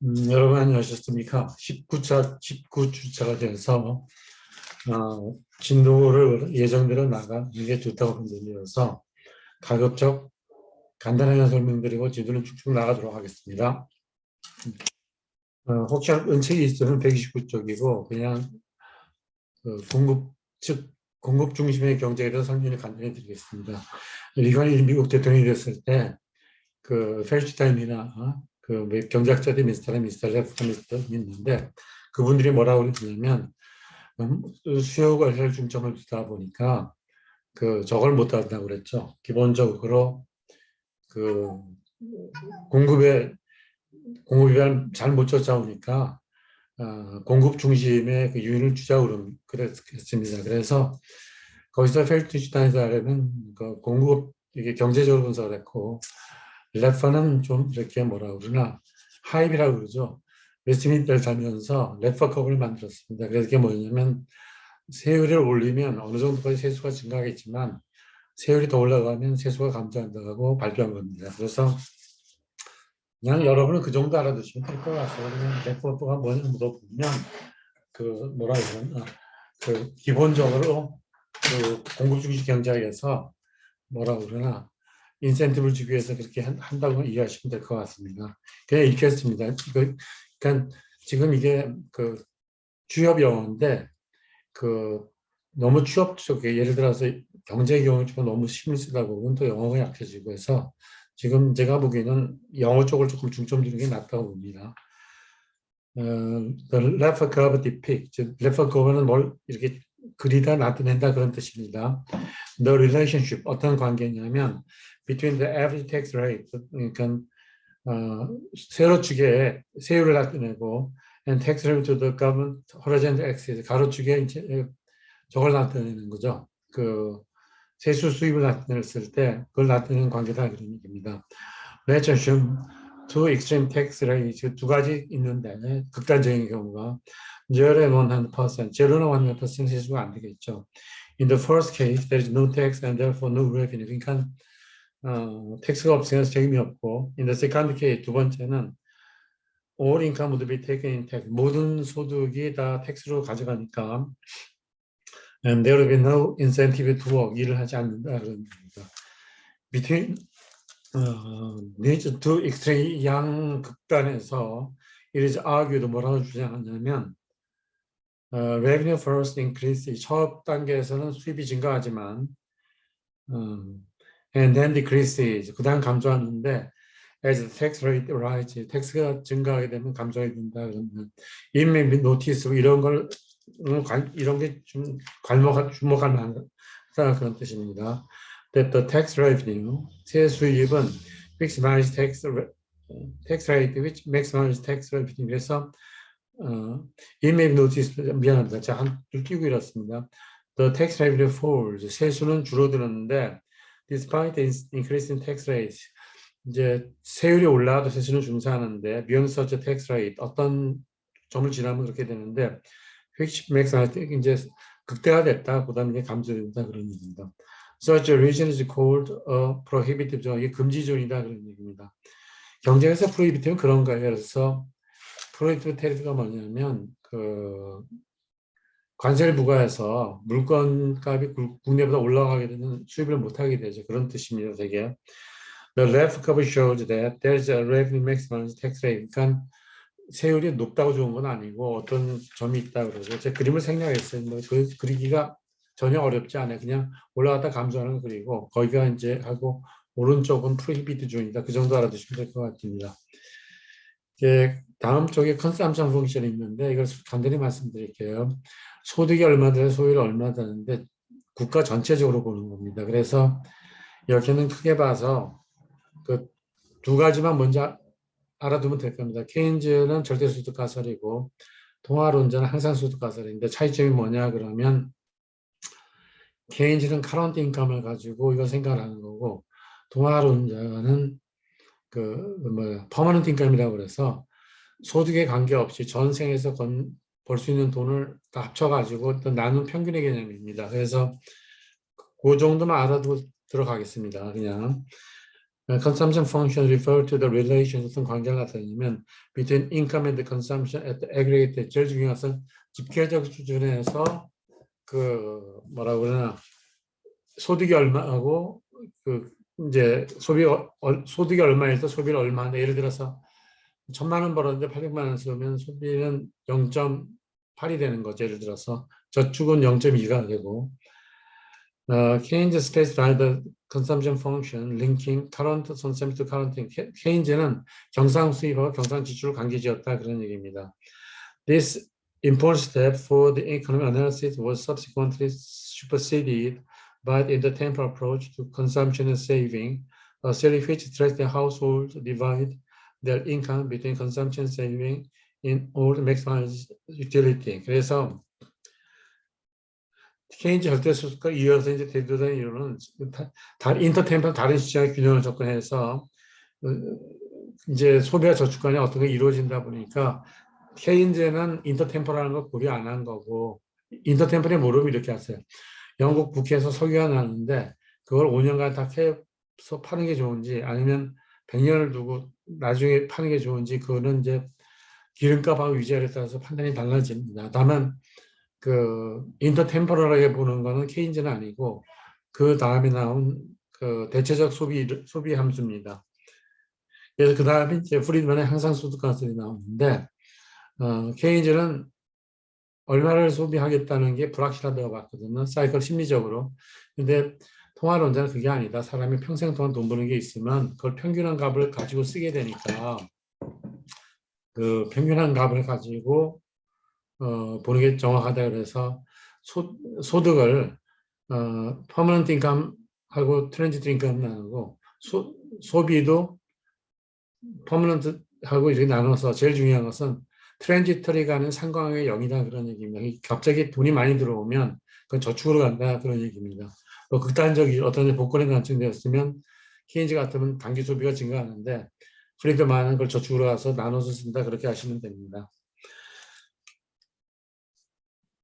여러분 안녕하셨습니까? 19주차가 돼서 진도를 예정대로 나가는 게 좋다고 판단되어서 가급적 간단하게 설명드리고 진도는 쭉쭉 나가도록 하겠습니다. 혹시 은책이 있으면 129쪽이고 그냥 공급 중심의 경제에 대해서 설명을 간단히 드리겠습니다. 리건이 미국 대통령이 됐을 때 펠슈타인이나 경제학자들이 미스터 레프가 있는데 그분들이 뭐라고 그러냐면 수요 관리를 중점을 두다 보니까 저걸 못 한다고 그랬죠. 기본적으로 그 공급이 잘 못 쫓아오니까 공급 중심의 유인을 주자고 그랬습니다. 그래서 거기서 펠슈타인은 공급 이게 경제적으로 분석을 했고 레퍼는 좀 이렇게 뭐라고 그러나 하입이라고 그러죠. 웨스트민스터를 살면서 레퍼 컵을 만들었습니다. 그래서 그게 뭐냐면 세율을 올리면 어느 정도까지 세수가 증가하겠지만 세율이 더 올라가면 세수가 감소한다고 발표한 겁니다. 그래서 그냥 여러분은 그 정도 알아두시면 될 것 같아요. 그냥 레퍼가 뭐냐 물어보면 뭐라 그러나 기본적으로 공급 중심 경제학에서 뭐라 그러나 인센티브를 주기 위해서 그렇게 한다고 이해하시면 될 것 같습니다. 그냥 읽겠습니다. 그러니까 지금 이게 취업 영어인데 너무 취업 쪽에 예를 들어서 경제 경우 좀 너무 힘을 쓰다 보면 또 영어가 약해지고 해서 지금 제가 보기에는 영어 쪽을 조금 중점 두는 게 낫다고 봅니다. The Laffer curve depict, 즉 Laffer curve는 뭘 이렇게 그리다 나타낸다 그런 뜻입니다. The relationship 어떤 관계냐면 between the average tax rate, 그러니까 세로축에 세율을 나타내고 and tax rate to the government horizontal axis 가로축에 이제 저걸 나타내는 거죠. 세수 수입을 나타냈을 때 그걸 나타내는 관계다 그런 얘기입니다. relationship to extreme tax rate 두 가지 있는데 극단적인 경우가 0 and 100%, 0나 100% 세수가 안 되겠죠. In the first case, there is no tax and therefore no revenue. 그러니까 텍스가 없으면 세금이 없고, in the second case, 두 번째는 all income would be taken in tax. 모든 소득이 다 텍스로 가져가니까 and there will be no incentive to work. 일을 하지 않는다 그런 겁니다. Between these two extreme 양극단에서 it is argued 뭐라고 주장하냐면 revenue first increase 첫 단계에서는 수입이 증가하지만 and then decreases 그 다음 감소하는데 as the tax rate rises 텍스가 증가하게 되면 감소하게 된다 그러면 it may be noticeable 이런 게 좀 주목할 만하다 그런 뜻입니다. That the tax revenue 세수입은 maximize tax rate which maximize tax revenue 그래서 it may be noticeable 미안합니다. 제가 한줄 끼고 이렇습니다. The tax revenue falls 세수는 줄어드는데 despite the increase in tax rates 이제 세율이 올라도 세수는 중사하는데 beyond such a tax rate 어떤 점을 지나면 그렇게 되는데 which makes 이제 극대화됐다 그다음에 이제 감소된다 그런 얘기입니다. Such a region is called a prohibitive zone. 이게 금지존이다 그런 얘기입니다. 경제에서 prohibitive는 그런 거예요. 그래서 prohibitive tariff가 뭐냐면 관세를 부과해서 물건값이 국내보다 올라가게 되면 수입을 못하게 되죠. 그런 뜻입니다. 되게. The left curve shows that there is a revenue maximum tax rate. 그러니까 세율이 높다고 좋은 건 아니고 어떤 점이 있다 그러고 제가 그림을 생략했어요. 그리기가 전혀 어렵지 않아요. 그냥 올라갔다 감소하는 거 그리고 거기가 이제 하고 오른쪽은 프로히비트 존이다. 그 정도 알아두시면 될 것 같습니다. 다음 쪽에 컨썸션 펑션이 있는데 이걸 간단히 말씀드릴게요. 소득이 얼마 되는 소율이 얼마 되는데 국가 전체적으로 보는 겁니다. 그래서 여기는 크게 봐서 두 가지만 먼저 알아두면 될 겁니다. 케인즈는 절대소득 가설이고 동아론자는 항상소득 가설인데 차이점이 뭐냐 그러면 케인즈는 커런트 인컴을 가지고 이걸 생각하는 거고 동아론자는 퍼머넌트 인컴이라고 그래서 소득에 관계없이 전생에서 벌 수 있는 돈을 다 합쳐가지고 또 나눈 평균의 개념입니다. 그래서 그 정도만 알아두고 들어가겠습니다. 그냥 Consumption function refer to the relation 어떤 관계를 나타내면 between income and consumption at the aggregate 제일 중요한 것은 집계적 수준에서 그 뭐라 그러나 소득이 얼마하고 그 이제 소득이 얼마에서 소비를 얼마인데 예를 들어서 1,000만 원 벌었는데 800만 원 쓰면 소비는 0.8이 되는 거죠. 예를 들어서 저축은 0.2가 되고 Keynes specified the consumption function linking current consumption to current income. 케인즈는 경상 수입과 경상 지출을 관계지었다 그런 얘기입니다. This important step for the economic analysis was subsequently superseded by the intertemporal approach to consumption and saving, a theory which tracks the household divide their income between consumption and saving in order to maximize utility. 그래서 케인즈 절대수가 이어서 이제 대두된 이유는 인터템퍼 다른 시장의 균형을 접근해서 이제 소비와 저축 간에 어떤 게 이루어진다 보니까 케인즈는 인터템퍼라는 걸 고려 안 한 거고 인터템퍼의 모름이 이렇게 하세요. 영국 국회에서 석유가 나는데 그걸 5년간 다 캐서 파는 게 좋은지 아니면 100년을 두고 나중에 파는 게 좋은지 그거는 이제 기름값하고 위자료에 따라서 판단이 달라집니다. 다만 그 인터템포럴하게 보는 거는 케인즈는 아니고 그 다음에 나온 그 대체적 소비 함수입니다. 그래서 그 다음에 이제 프리드만의 항상소득가설이 나오는데 케인즈는 얼마를 소비하겠다는 게 불확실하다고 봤거든요. 사이클 심리적으로. 근데 통화론자는 그게 아니다. 사람이 평생 동안 돈 버는 게 있으면 그걸 평균한 값을 가지고 쓰게 되니까 그 평균한 값을 가지고 보는 게 정확하다 그래서 소득을 퍼머넌트 인컴하고 트랜지트 인컴 나누고 소비도 퍼머넌트하고 이렇게 나눠서 제일 중요한 것은 트랜지터리가는 상관관계 0이다 그런 얘기입니다. 갑자기 돈이 많이 들어오면 그건 저축으로 간다 그런 얘기입니다. 극단적인 어떤 복권에 당첨되었으면 케인즈 같으면 단기 소비가 증가하는데 프리드만은 그걸 저축으로 가서 나눠서 쓴다 그렇게 하시면 됩니다.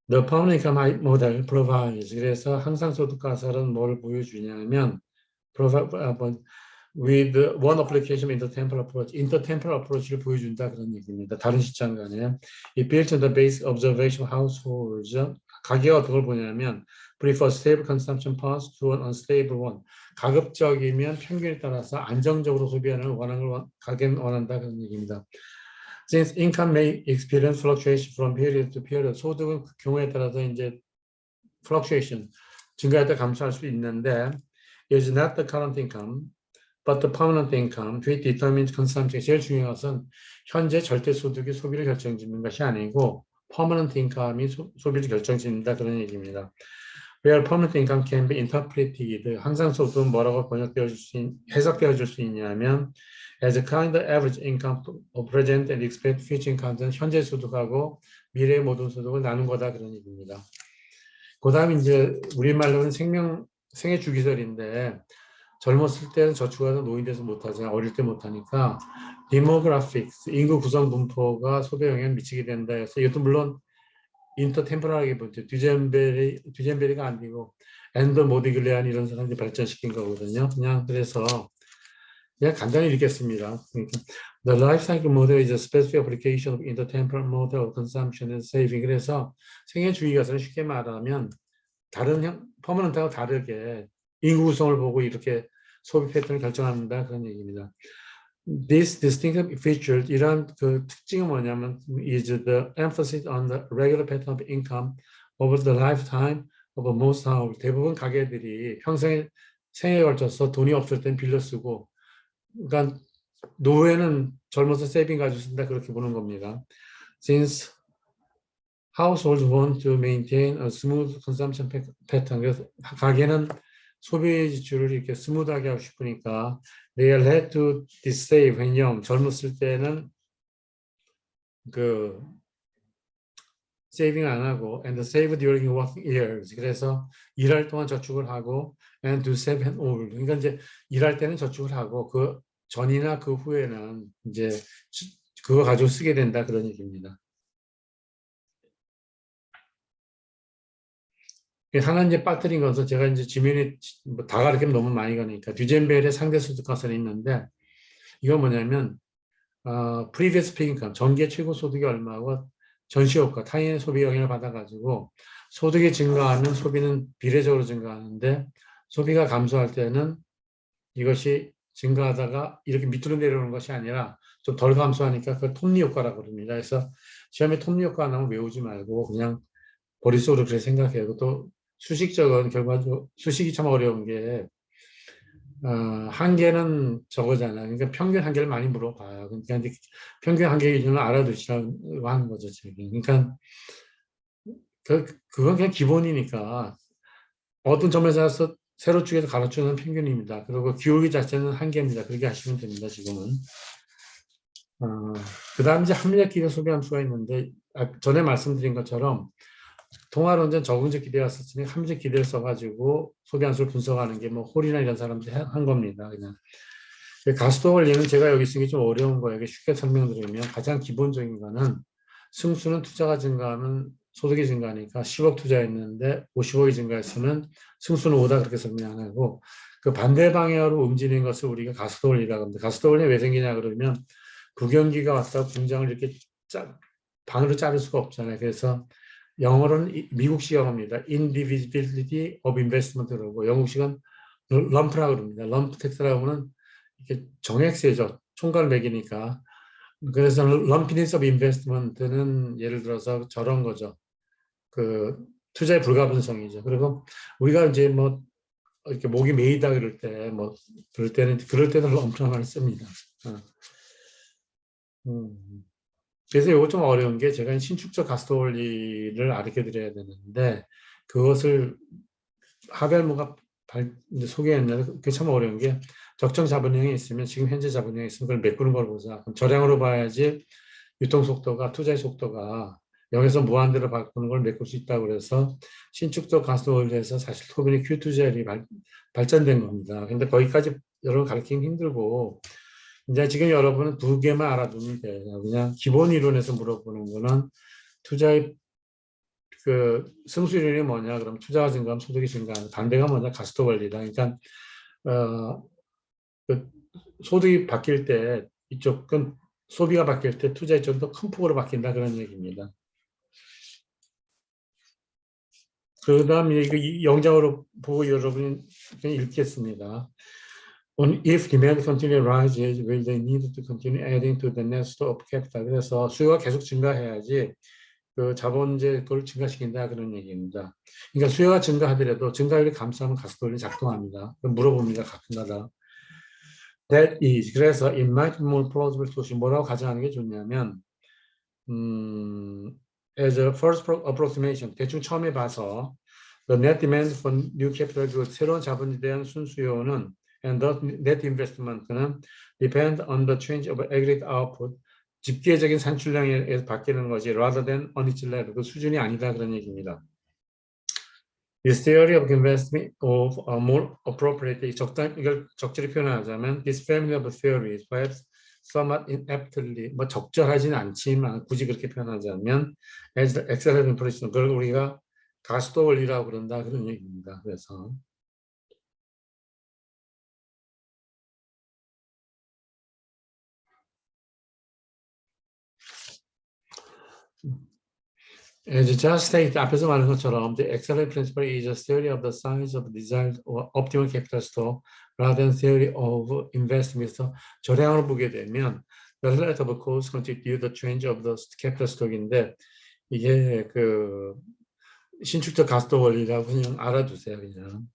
The permanent income model provides 그래서 항상소득 가설은 뭘 보여주냐면 with one application intertemporal approach를 보여준다 그런 얘기입니다. 다른 시장 간에 It built on the basic observation households 가계가 어떤 걸 보냐면 prefer stable consumption paths to an unstable one 가급적이면 평균에 따라서 안정적으로 소비하는 원하는 걸 가계는 원한다 그런 얘기입니다. Since income may experience fluctuation from period to period, 소득은 그 경우에 따라서 이제 fluctuation, 증가했다 감소할 수 있는데, is not the current income, but the permanent income, which determines consumption. 제일 중요한 것은 현재 절대 소득이 소비를 결정짓는 것이 아니고, permanent income이 소비를 결정짓는다 그런 얘기입니다. Where permanent income can be interpreted, 항상 소득은 뭐라고 해석되어질 수 있냐면, as a kind of average income of present and expected future income는 현재 소득하고 미래의 모든 소득을 나눈 거다 그런 얘기입니다. 그 다음에 이제 우리말로는 생애 주기설인데 젊었을 때는 저축하다 노인 돼서 못하잖아요. 어릴 때 못하니까 demographics, 인구 구성 분포가 소비에 영향을 미치게 된다 해서 이것도 물론 인터템포럴하게 보죠. 듀젠베리가 아니고 앤더 모디글레안 이런 사람들이 발전시킨 거거든요. 그래서 그냥 간단히 읽겠습니다. The life cycle model is a specific application of intertemporal model of consumption and saving. 그래서 생애 주기가설은 쉽게 말하면 다른 퍼머넌트하고 다르게 인구 구성을 보고 이렇게 소비 패턴을 결정한다 그런 얘기입니다. This distinctive feature, 이런 그 특징은 뭐냐면 is the emphasis on the regular pattern of income over the lifetime of most households. 대부분 가게들이 평생 생애에 걸쳐서 돈이 없을 땐 빌려 쓰고 그러니까 노후에는 젊어서 세이빙 가지고 쓴다 그렇게 보는 겁니다. Since households want to maintain a smooth consumption pattern, 그래서 가게는 소비 지출을 이렇게 스무드하게 하고 싶으니까 they are led to save when young, 젊었을 때는 그 세이빙 안 하고 and save during working years, 그래서 일할 동안 저축을 하고 and to save when old, 그러니까 이제 일할 때는 저축을 하고 그 전이나 그 후에는 이제 그거 가지고 쓰게 된다 그런 얘기입니다. 하나 이제 빠뜨린 것은 제가 이제 지면에 뭐다 가르치면 너무 많이 가니까 듀젠벨의 상대 소득 가설이 있는데 이건 뭐냐면 previous peak income 전개 최고 소득이 얼마고 전시효과 타인의 소비 영향을 받아가지고 소득이 증가하면 소비는 비례적으로 증가하는데 소비가 감소할 때는 이것이 증가하다가 이렇게 밑으로 내려오는 것이 아니라 좀 덜 감소하니까 그걸 톱니 효과라고 그럽니다. 그래서 시험에 톱니 효과 나오면 외우지 말고 그냥 머릿속으로 그렇게 생각해요. 또 수식적은 결과적으로 수식이 참 어려운 게 한계는 저거잖아요. 그러니까 평균 한계를 많이 물어봐요. 그러니까 이제 평균 한계 기준을 알아두시라고 하는 거죠, 지금. 그러니까 그건 그냥 기본이니까 어떤 점에서 세로 쪽에서 가로주는 평균입니다. 그리고 기울기 자체는 한계입니다. 그렇게 하시면 됩니다, 지금은. 그다음 이제 합리적 기대 소비 함수가 있는데 전에 말씀드린 것처럼 통화론전 적응적 기대가 썼으니 합리적 기대를 써가지고 소비 함수를 분석하는 게 뭐 홀이나 이런 사람들이 한 겁니다. 그냥 가수도 원리는 제가 여기 쓰기 좀 어려운 거예요. 쉽게 설명드리면 가장 기본적인 거는 승수는 투자가 증가하면 소득이 증가하니까 10억 투자했는데 50억이 증가했으면 승수는 5다 그렇게 설명하고 그 반대 방향으로 움직이는 것을 우리가 가수도 원리라고 합니다. 가수도 원리 왜 생기냐 그러면 부경기가 왔다고 공장을 이렇게 방으로 자를 수가 없잖아요. 그래서 영어로는 미국식 영어입니다. Indivisibility of Investment 그러고 영국식은 럼프라고 그럽니다. 럼프 텍스라고 하면 이렇게 정액세죠. 총괄 매기니까. 그래서 lumpiness of investment는 예를 들어서 저런 거죠. 그 투자의 불가분성이죠. 그리고 우리가 이제 뭐 이렇게 목이 메이다 그럴 때 뭐 그럴 때는 엄청 많이 씁니다. 그래서 이거 좀 어려운 게 제가 신축적 가스도 원리를 가르쳐 드려야 되는데 그것을 하벨무가 소개했는데 그게 참 어려운 게 적정 자본량이 있으면 지금 현재 자본량이 있으면 그걸 메꾸는 걸 보자. 그럼 저량으로 봐야지 유통속도가 투자의 속도가 여기서 무한대로 바꾸는 걸 메꿀 수 있다고 그래서 신축적 가스도 원리에서 사실 토빈의 Q2젤이 발전된 겁니다. 근데 거기까지 여러분 가르치기 힘들고 이제 지금 여러분은 두 개만 알아두면 돼요. 그냥 기본 이론에서 물어보는 거는 투자의 그 승수 이론이 뭐냐? 그럼 투자가 증가하면 소득이 증가하는 반대가 뭐냐? 가스도 원리다. 그러니까 그 소득이 바뀔 때 이쪽은 소비가 바뀔 때 투자 이쪽은 더 큰 폭으로 바뀐다 그런 얘기입니다. 그 다음에 이거 영장으로 보고 여러분이 읽겠습니다. If demand continue rises, will they need to continue adding to the net store of capital? 그래서 수요가 계속 증가해야지 그 자본재 그걸 증가시킨다 그런 얘기입니다. 그러니까 수요가 증가하더라도 증가율이 감소하면 가스dol이 작동합니다. 물어봅니다. 가끔가다. That is 그래서 it might be more plausible to 뭐라고 가정하는 게 좋냐면 as a first approximation 대충 처음에 봐서 the net demand for new capital 그 새로운 자본에 대한 순수요는 and the net investment는 depend on the change of aggregate output 집계적인 산출량에 바뀌는 것이 rather than on its level 그 수준이 아니다 그런 얘기입니다. This theory of investment of more appropriately 이걸 적절히 표현하자면 this family of theories perhaps somewhat inaptly 뭐 적절하지는 않지만 굳이 그렇게 표현하자면 as the excellent impression 그걸 우리가 가수도 원리라고 그런다 그런 얘기입니다. 그래서 As just stated 앞에서 말한 것처럼 the excellent principle is a theory of the size of desired or optimal capital stock rather than theory of investment. 저량으로 보게 되면 the relative cost constitute the change of the capital stock인데 이게 그 신축적 가스도 원리라고 그냥 알아두세요. 그냥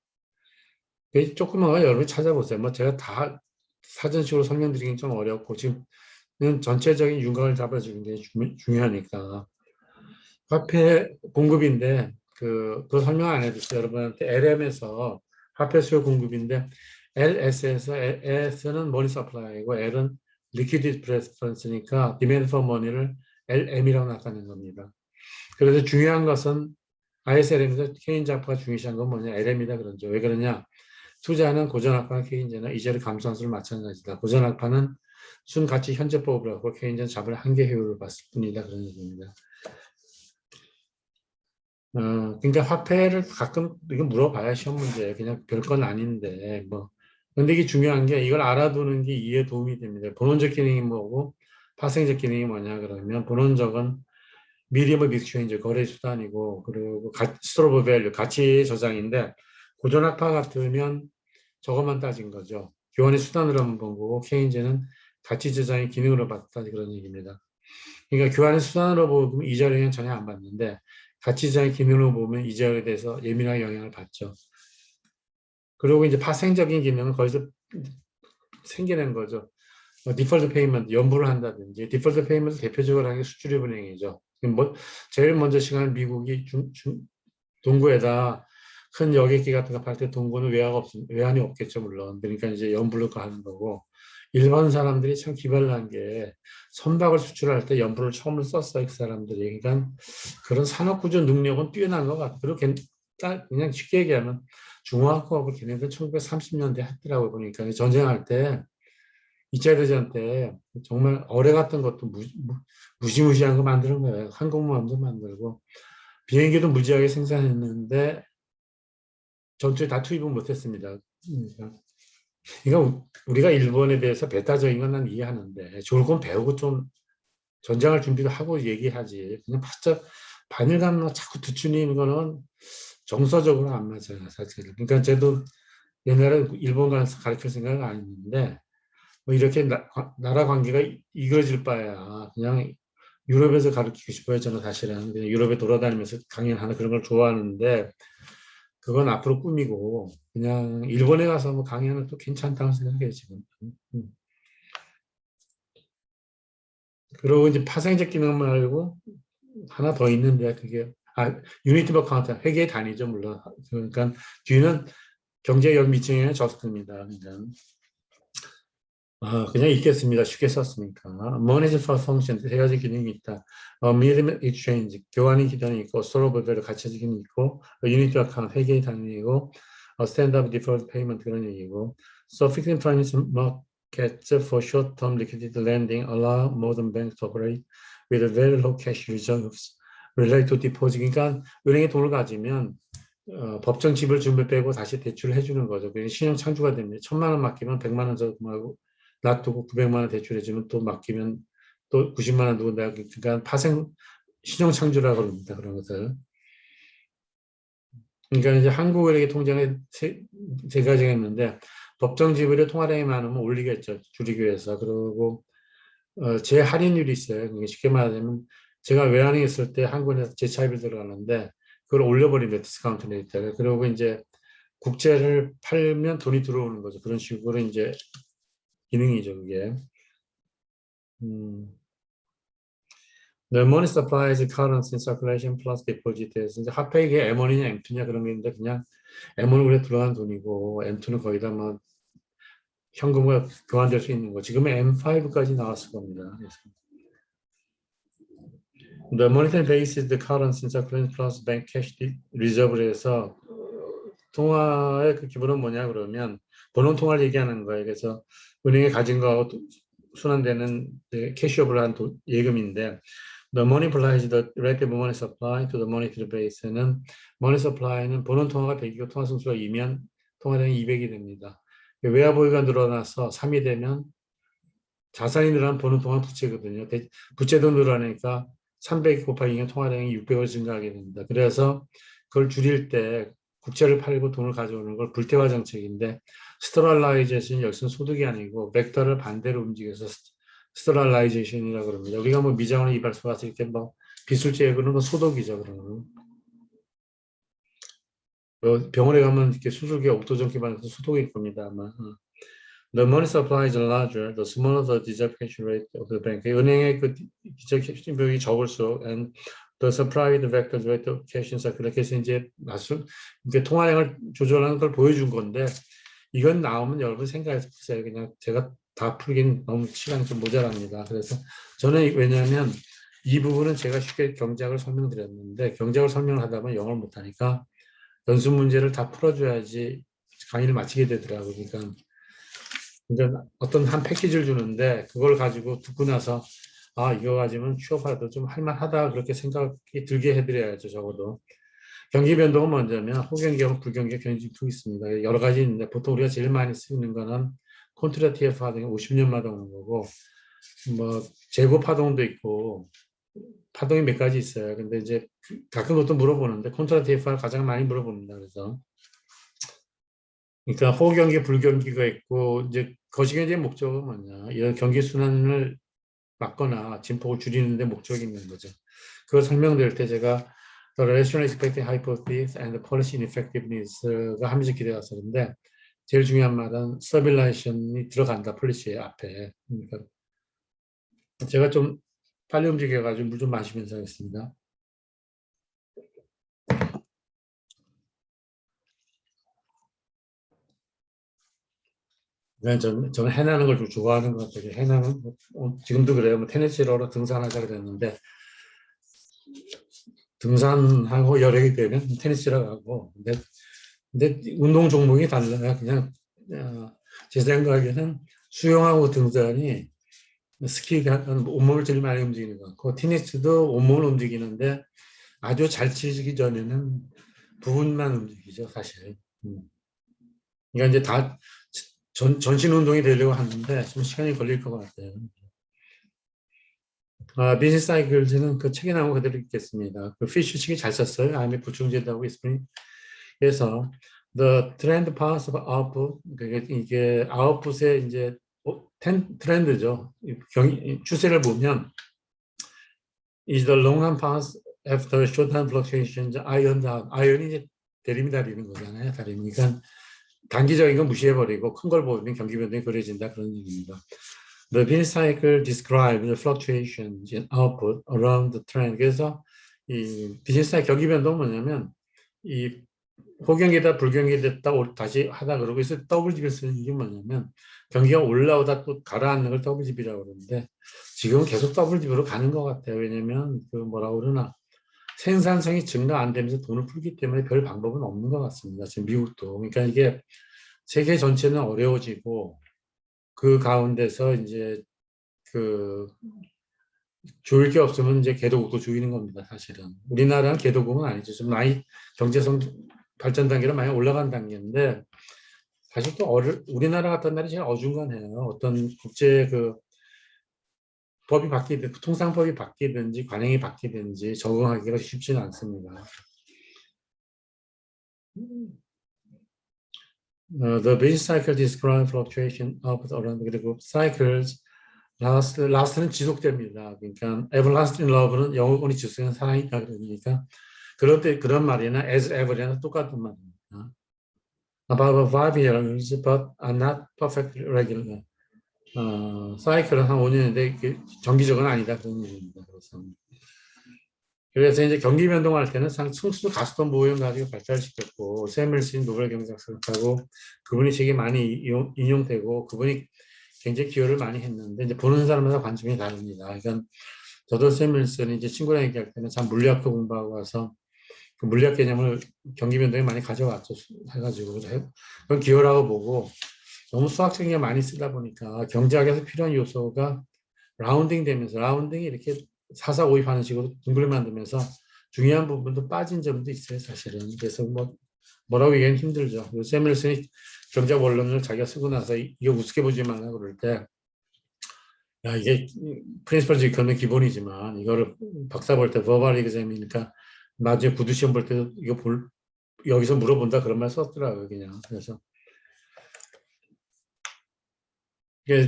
조금만 여러분이 찾아보세요. 뭐 제가 다 사전식으로 설명드리긴 좀 어렵고 지금 전체적인 윤곽을 잡아주는 게 중요하니까. 화폐 공급인데 그 설명 안 해줬어요. 여러분한테 LM에서 화폐 수요 공급인데 LS에서 S는 money supply이고 L은 liquidity preference니까 demand for money를 LM이라고 나타낸 겁니다. 그래서 중요한 것은 ISLM에서 케인즈 학파가 중요시한 건 뭐냐 LM이다 그러죠. 왜 그러냐? 투자는 고전학파나 케인즈나 이자를 감소한수를 마찬가지다. 고전학파는 순가치 현재법을 하고 케인즈는 자본의 한계 효율을 봤을 뿐이다 그런 얘기입니다. 그러니까 화폐를 가끔 이거 물어봐야 시험 문제 그냥 별건 아닌데 뭐 근데 이게 중요한 게 이걸 알아두는 게 이해에 도움이 됩니다. 본원적 기능이 뭐고 파생적 기능이 뭐냐 그러면 본원적은 미디엄 오브 익스체인지 거래 수단이고 그리고 스토어 오브 밸류 가치 저장인데 고전학파 같으면 저것만 따진 거죠. 교환의 수단으로만 본 거고 케인즈는 가치 저장의 기능으로 봤다 그런 얘기입니다. 그러니까 교환의 수단으로 보면 이자 영향 전혀 안 받는데 가치 저장의 기능으로 보면 이자에 대해서 예민하게 영향을 받죠. 그리고 이제 파생적인 기능은 거기서 생겨낸 거죠. 디폴트 페이먼트, 연부를 한다든지, 디폴트 페이먼트 대표적으로 하는 게 수출입은행이죠. 뭐, 제일 먼저 시간 미국이 동구에다 큰 여객기 같은 거 팔 때 동구는 외환이 없겠죠, 물론. 그러니까 이제 연불로 하는 거고. 일반 사람들이 참 기발한 게 선박을 수출할 때 연불을 처음으로 썼어요, 그 사람들이. 그러니까 그런 산업구조 능력은 뛰어난 것 같아요. 그리고 그냥 쉽게 얘기하면 중화학과학을 걔네들 1930년대 했더라고요, 보니까. 전쟁할 때 2차 대전 때 정말 어뢰 같은 것도 무시무시한 거 만드는 거예요. 항공모함도 만들고 비행기도 무지하게 생산했는데 전투에 다 투입은 못했습니다. 그러니까 우리가 일본에 대해서 배타적인 건 난 이해하는데 좋을 건 배우고 좀 전쟁할 준비도 하고 얘기하지. 그냥 바짝 바늘감로 자꾸 뒤추는 거는 정서적으로 안 맞아요, 사실. 그러니까 저도 옛날에 일본 가서 가르칠 생각은 아닌데 뭐 이렇게 나라 관계가 이어질 바야 그냥 유럽에서 가르치고 싶어요. 저는 사실은 그냥 유럽에 돌아다니면서 강연하는 그런 걸 좋아하는데 그건 앞으로 꿈이고 그냥 일본에 가서 뭐 강연은 또 괜찮다고 생각해요 지금. 음. 그리고 이제 파생적 기능 말고 하나 더 있는데 그게 유니티 버 카운트 회계의 단위죠 물론. 그러니까 뒤는 경제적 미증의 저스트입니다. 그러니까 그냥 읽겠습니다. 쉽게 썼으니까. Money for function 세 가지 기능이 있다. Medium exchange 교환의 기능이 있고, store of value 가치 기능이 있고, unit account 회계의 단위이고, stand up deferred payment 그런 얘기고, so fixed financial markets for short-term liquidity lending allow modern banks to operate with very low cash reserves related to deposit. 그러니까 은행에 돈을 가지면 법정 지불 준비 빼고 다시 대출을 해주는 거죠. 그게 신용 창조가 됩니다. 1,000만 원 맡기면 100만 원 저금하고 놔두고 900만 원 대출해주면 또 맡기면 또 90만 원 누구 내가 그러니까 파생 신용 창조라고 합니다. 그런 것을. 그러니까 이제 한국은행의 통장에 세 가지가 있는데 법정 지불에 통화량이 많으면 올리겠죠. 줄이기 위해서. 그리고 재할인율이 있어요. 그게 쉽게 말하자면 제가 외환에 있을 때 한국은행에서 재차입을 들어가는데 그걸 올려버립니다. 디스카운트 레이트를. 그리고 이제 국채를 팔면 돈이 들어오는 거죠. 그런 식으로 이제 기능이죠, 그게. 음. The money supply is currency in circulation plus deposit. 이제 화폐가 M1이냐 M2냐 그런 게 있는데 그냥 M1은 그래 들어간 돈이고 M2는 거의 다 뭐 현금과 교환될 수 있는 거. 지금은 M5까지 나왔을 겁니다. 그래서 The monetary base is the currency in circulation plus bank cash reserve를 해서 통화의 그 기본은 뭐냐 그러면 본원 통화를 얘기하는 거예요. 그래서 은행에 가진 거하고 순환되는 캐시업을 한 예금인데 the money applies the relative money supply to the monetary base는 money supply는 본원 통화가 100이고 통화 승수가 2면 통화량이 200이 됩니다. 외화 보유가 늘어나서 3이 되면 자산이 늘어난 본원 통화 부채거든요. 부채도 늘어나니까 300 곱하기 2면 통화량이 600을 증가하게 됩니다. 그래서 그걸 줄일 때 국채를 팔고 돈을 가져오는 걸 불태화 정책인데 스토랄라이제이션 역시는 소득이 아니고 벡터를 반대로 움직여서 스토랄라이제이션이라고 그럽니다. 우리가 뭐 미장원 이발소 가서 이렇게 뭐 비술제 그런 건 소독이죠. 그러면 병원에 가면 이렇게 수술기가 옥도전기 받아서 소독일 겁니다. 아마. The money supply is larger, the smaller the distribution rate of the bank. 은행의 그 distribution 비율이 적을수록 and the supply the vector rate of cash in circulation. 그래서 이제 이게 통화량을 조절하는 걸 보여준 건데 이건 나오면 여러분 생각해서 보세요. 그냥 제가 다 풀긴 너무 시간이 좀 모자랍니다. 그래서 저는 왜냐하면 이 부분은 제가 쉽게 경제학을 설명드렸는데 경제학을 설명을 하다 보면 영어를 못하니까 연습 문제를 다 풀어줘야지 강의를 마치게 되더라고요. 그러니까 어떤 한 패키지를 주는데 그걸 가지고 듣고 나서 이거 가지면 취업하도 좀 할만하다 그렇게 생각이 들게 해드려야죠 적어도. 경기 변동은 먼저면 호경기하고 불경기가 굉장히 두 있습니다. 여러 가지 있는데 보통 우리가 제일 많이 쓰는 거는 콘트라 TF 파동이 50년마다 오는 거고 뭐 재고 파동도 있고 파동이 몇 가지 있어요. 근데 이제 가끔 그것도 물어보는데 콘트라 TF를 가장 많이 물어봅니다. 그래서 그러니까 호경기, 불경기가 있고 이제 거시경제의 목적은 뭐냐? 이런 경기 순환을 막거나 진폭을 줄이는 데 목적이 있는 거죠. 그걸 설명드릴 때 제가 The Rational Expected Hypothesis and the Policy Ineffectiveness가 함의적 기대가 쓰는데 제일 중요한 말은 Stabilization이 들어간다, 폴리시의 앞에. 그러니까 제가 좀 빨리 움직여가지고 물 좀 마시면서 하겠습니다. 저는 해나는 걸 좀 좋아하는 것 같아요. 해나는 지금도 그래요. 뭐 테네시로로 등산하자 그랬는데 등산하고 여력이 되면 테니스를 가고 근데 운동 종목이 달라요. 그냥 제 생각에는 수영하고 등산이 스키가 온몸을 제일 많이 움직이는 것 같고 테니스도 온몸을 움직이는데 아주 잘 치기 전에는 부분만 움직이죠 사실. 그러니까 이제 다 전신 운동이 되려고 하는데 좀 시간이 걸릴 것 같아요. 비즈니스 사이클즈는 그 책에 나온 거 그대로 읽겠습니다. 그 피쉬 책이 잘 썼어요. IMF 부충제도하고 있으니 그래서 the trend path of output 이게 아웃풋의 이제 트렌드죠. 추세를 보면 is the long-term path after short-term fluctuations ironed out. 아연이 이제 대림이 다리는 거잖아요. 다리는. 그러니까 단기적인 건 무시해버리고 큰 걸 보면 경기 변동이 그려진다 그런 얘기입니다. The business cycle describes the fluctuations in output around the trend. 그래서 이 비즈니스 사이클 경기 변동은 뭐냐면 이 호경기다 불경기 됐다 다시 하다 그러고 있어 WGB를 쓰는 이게 뭐냐면 경기가 올라오다 또 가라앉는 걸 WGB라고 그러는데 지금은 계속 WGB로 가는 것 같아요. 왜냐면 그 뭐라고 그러나 생산성이 증가 안 되면서 돈을 풀기 때문에 별 방법은 없는 것 같습니다. 지금 미국도. 그러니까 이게 세계 전체는 어려워지고 그 가운데서 이제 그 조일 게 없으면 이제 개도국도 조이는 겁니다. 사실은 우리나라는 개도국은 아니죠. 좀 많이 경제성 발전 단계로 많이 올라간 단계인데 사실 또 우리나라 같은 나라이 제일 어중간해요. 어떤 국제 그 법이 바뀌든 통상법이 바뀌든지 관행이 바뀌든지 적응하기가 쉽지는 않습니다. The business cycle describes fluctuation up around 그리고 cycles last는 지속됩니다. 그러니까 everlasting love는 영원히 지속되는 사랑이다 그러니까 그럴 때 그런 말이나 as ever이나 똑같은 말입니다. About 5 years, but are not perfectly regular. 사이클은 한 5년인데 정기적은 아니다 그런 얘기입니다. 그래서 이제 경기 변동할 때는 승수 가스톤 보형 가지고 발달시켰고 세밀슨 노벨 경제학자하고 그분이 책이 많이 인용되고 그분이 굉장히 기여를 많이 했는데 이제 보는 사람마다 관점이 다릅니다. 그러니까 저도 세밀슨이 이제 친구랑 얘기할 때는 참 물리학도 공부하고 와서 그 물리학 개념을 경기 변동에 많이 가져왔죠. 해가지고 그건 기여라고 보고 너무 수학적인 게 많이 쓰다 보니까 경제학에서 필요한 요소가 라운딩 되면서 라운딩이 이렇게 사사오입 하는 식으로 둥그리 만들면서 중요한 부분도 빠진 점도 있어요, 사실은. 그래서 뭐라고 얘기하면 힘들죠. 세밀슨이 경제학 원론을 자기가 쓰고 나서 이거 우습게 보지 마라 그럴 때, 야, 이게 프린시플 이코노미 기본이지만 이거를 박사 볼 때 버벌 에그자민이니까 나중에 구두 시험 볼 때도 이거 여기서 물어본다 그런 말 썼더라고요, 그냥. 그래서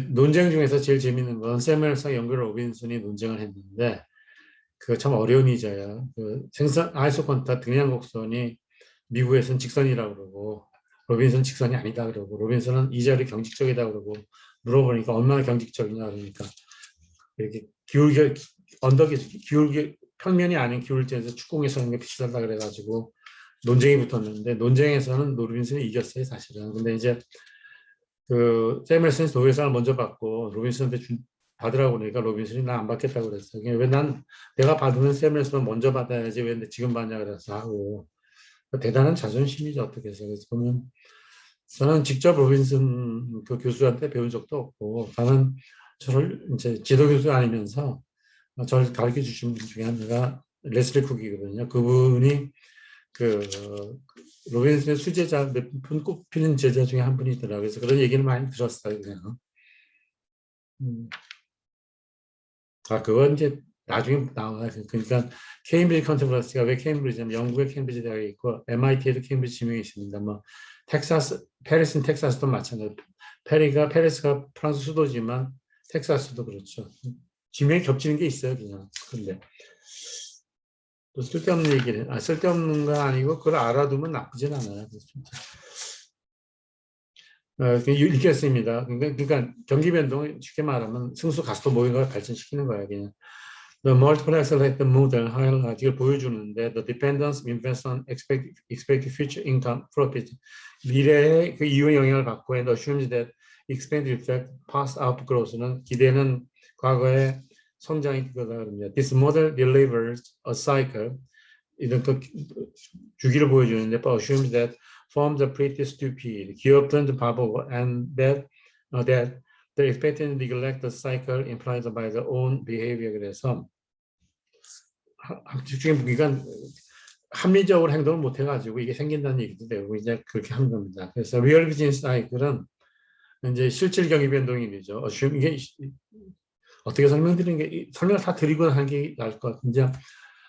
논쟁 중에서 제일 재밌는 건 세멜상 연결 로빈슨이 논쟁을 했는데 그거 참 어려운 이자야. 그 생산 아이소콘타 등량 곡선이 미국에서는 직선이라고 그러고 로빈슨 직선이 아니다 그러고 로빈슨은 이자를 경직적이다 그러고 물어보니까 얼마나 경직적이냐 그러니까 이렇게 기울기 언덕이 기울기 평면이 아닌 기울기에서 축공에 서는 게 비슷하다 그래가지고 논쟁이 붙었는데 논쟁에서는 로빈슨이 이겼어요 사실은. 근데 이제 그 세멜슨이 노벨상을 먼저 받고 로빈슨한테 받으라고 그러니까 로빈슨이 나 안 받겠다고 그랬어요. 왜 난 내가 받으면 세멜슨은 먼저 받아야지 왜 지금 받냐 그래서 하고 대단한 자존심이죠 어떻게 해서. 그래서 보면 저는 직접 로빈슨 그 교수한테 배운 적도 없고 다만 저를 이제 지도 교수 아니면서 저를 가르쳐 주신 분 중에 한 명가 레슬리 쿡이거든요. 그분이 그 로빈슨의 수제자 몇 분 꼽히는 제자 중에 한 분이더라고요. 그래서 그런 얘기는 많이 들었어요. 그냥. 그건 이제 나중에 나와요. 그러니까 케임브리지 컨트로버시가 왜 케임브리지냐면 영국에 케임브리지 대학이 있고 MIT에도 케임브리지 지명이 있습니다. 뭐 텍사스, 페리스는 텍사스도 마찬가지. 페리스가 프랑스 수도지만 텍사스도 그렇죠. 지명이 겹치는 게 있어요, 그냥. 근데 또 쓸데없는 얘기는 쓸데없는 거 아니고 그걸 알아두면 나쁘진 않아요. 읽겠습니다. 그러니까 경기 변동 쉽게 말하면 승수 가속도 모형을 발전시키는 거예요. 그냥 The multiple accelerated model 이걸 보여주는데 the dependence invests on expected future income profit 미래의 그 이후 영향을 받고 and assumes that expected effect past out growth는 기대는 과거의 성장이 그거다 그럽니다. This model delivers a cycle 이런 그 주기를 보여주는데 but assumes that firms are pretty stupid 기업들은 바보고 and that the expected neglect the cycle implied by their own behavior 그래서 지금 보니까 합리적으로 행동을 못 해가지고 이게 생긴다는 얘기도 되고 이제 그렇게 하는 겁니다. 그래서 리얼 비즈니스 사이클은 이제 실질 경기 변동이죠. 이게 어떻게 설명드리는 게 설명을 다 드리고 하는 게 나을 것 같은데 이제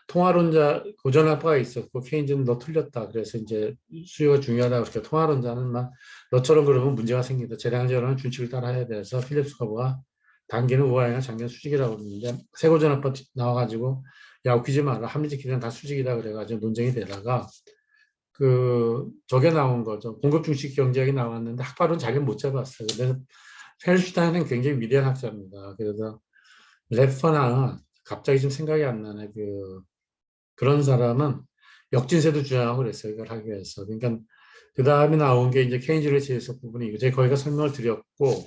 통화론자 고전학파가 있었고 케인즈는 너 틀렸다. 그래서 이제 수요가 중요하다. 그렇게 통화론자는 막 너처럼 그러면 문제가 생긴다. 재량적으로는 준칙을 따라야 돼서 필립스 커버가 단기는 우하이나 장기는 수직이라고 그러는데 새 고전학파 나와가지고 야 웃기지 마라. 합리적 기대는 다 수직이다 그래가지고 논쟁이 되다가 그 저게 나온 거죠. 공급 중식 경제학이 나왔는데 학파론 자기는 못 잡았어요. 근데 펠슈타인은 굉장히 위대한 학자입니다. 그래서 래퍼나 갑자기 좀 생각이 안 나네. 그런 사람은 역진세도 주장하고 그랬어요. 이걸 하기 위해서. 그러니까 그 다음에 나온 게 이제 케인즈의 재해석 부분이 제가 거기가 설명을 드렸고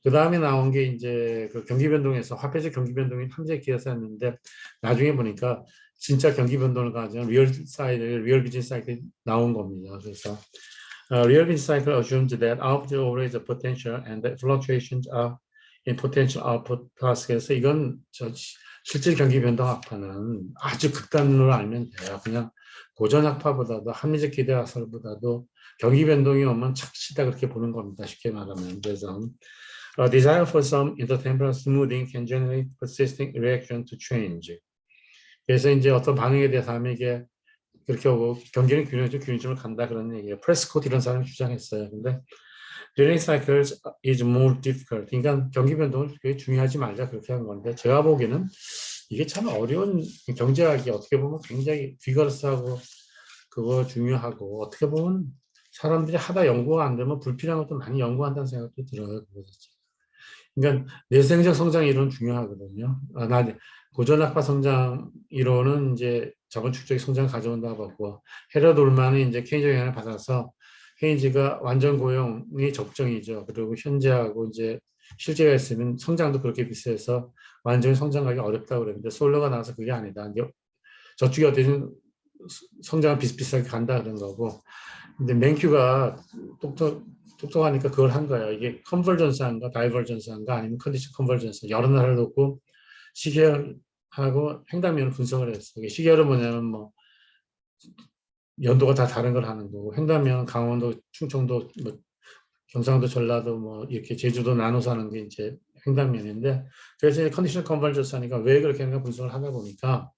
그 다음에 나온 게 이제 그 경기 변동에서 화폐적 경기 변동이 함재 기여사였는데 나중에 보니까 진짜 경기 변동을 가져온 리얼 비즈니스 사이클이 나온 겁니다. 그래서 real business cycle assumes that output always a potential and that fluctuations are in potential output plus. 그래서 이건 실질 경기 변동 학파는 아주 극단으로 알면 돼요. 그냥 고전 학파보다도 합리적 기대 학설보다도 경기 변동이 오면 착시다 그렇게 보는 겁니다. 쉽게 말하면. 그래서 A desire for some intertemporal smoothing can generate persisting reaction to change. 그래서 이제 어떤 반응에 대해서 하면 이게 그렇게 하고 경기는 균형점을 간다 그런 얘기예요. 프레스코트 이런 사람이 주장했어요. 근데 Drilling cycles is more difficult. 그러니까 경기 변동을 되게 중요하지 말자 그렇게 한 건데 제가 보기에는 이게 참 어려운 경제학이 어떻게 보면 굉장히 비거러스하고 그거 중요하고 어떻게 보면 사람들이 하다 연구가 안 되면 불필요한 것도 많이 연구한다는 생각도 들어요. 그러니까 내생적 성장 이론 중요하거든요. 나 고전학파 성장 이론은 이제 자본 축적의 성장 가져온다고 하고 헤럿 올만은 이제 케인즈 영향을 받아서 케인즈가 완전 고용이 적정이죠. 그리고 현재하고 이제 실제가 있으면 성장도 그렇게 비슷해서 완전히 성장하기 어렵다고 그러는데 솔로가 나와서 그게 아니다. 이제 저쪽이 어떻게든 성장은 비슷비슷하게 간다 그런 거고. 근데 맨큐가 똑똑하니까 그걸 한 거야. 이게 컨버전스한가 다이버전스한가 아니면 컨디션 컨버전스. 여러 나라를 놓고 시계열하고 횡단면을 분석을 했어. 이게 시계열은 뭐냐면 뭐 연도가 다 다른 걸 하는 거고 횡단면은 강원도, 충청도, 뭐 경상도, 전라도 뭐 이렇게 제주도 나눠서 하는 게 이제 횡단면인데 그래서 컨디션 컨버전스 하니까 왜 그렇게 하는가 분석을 하다 보니까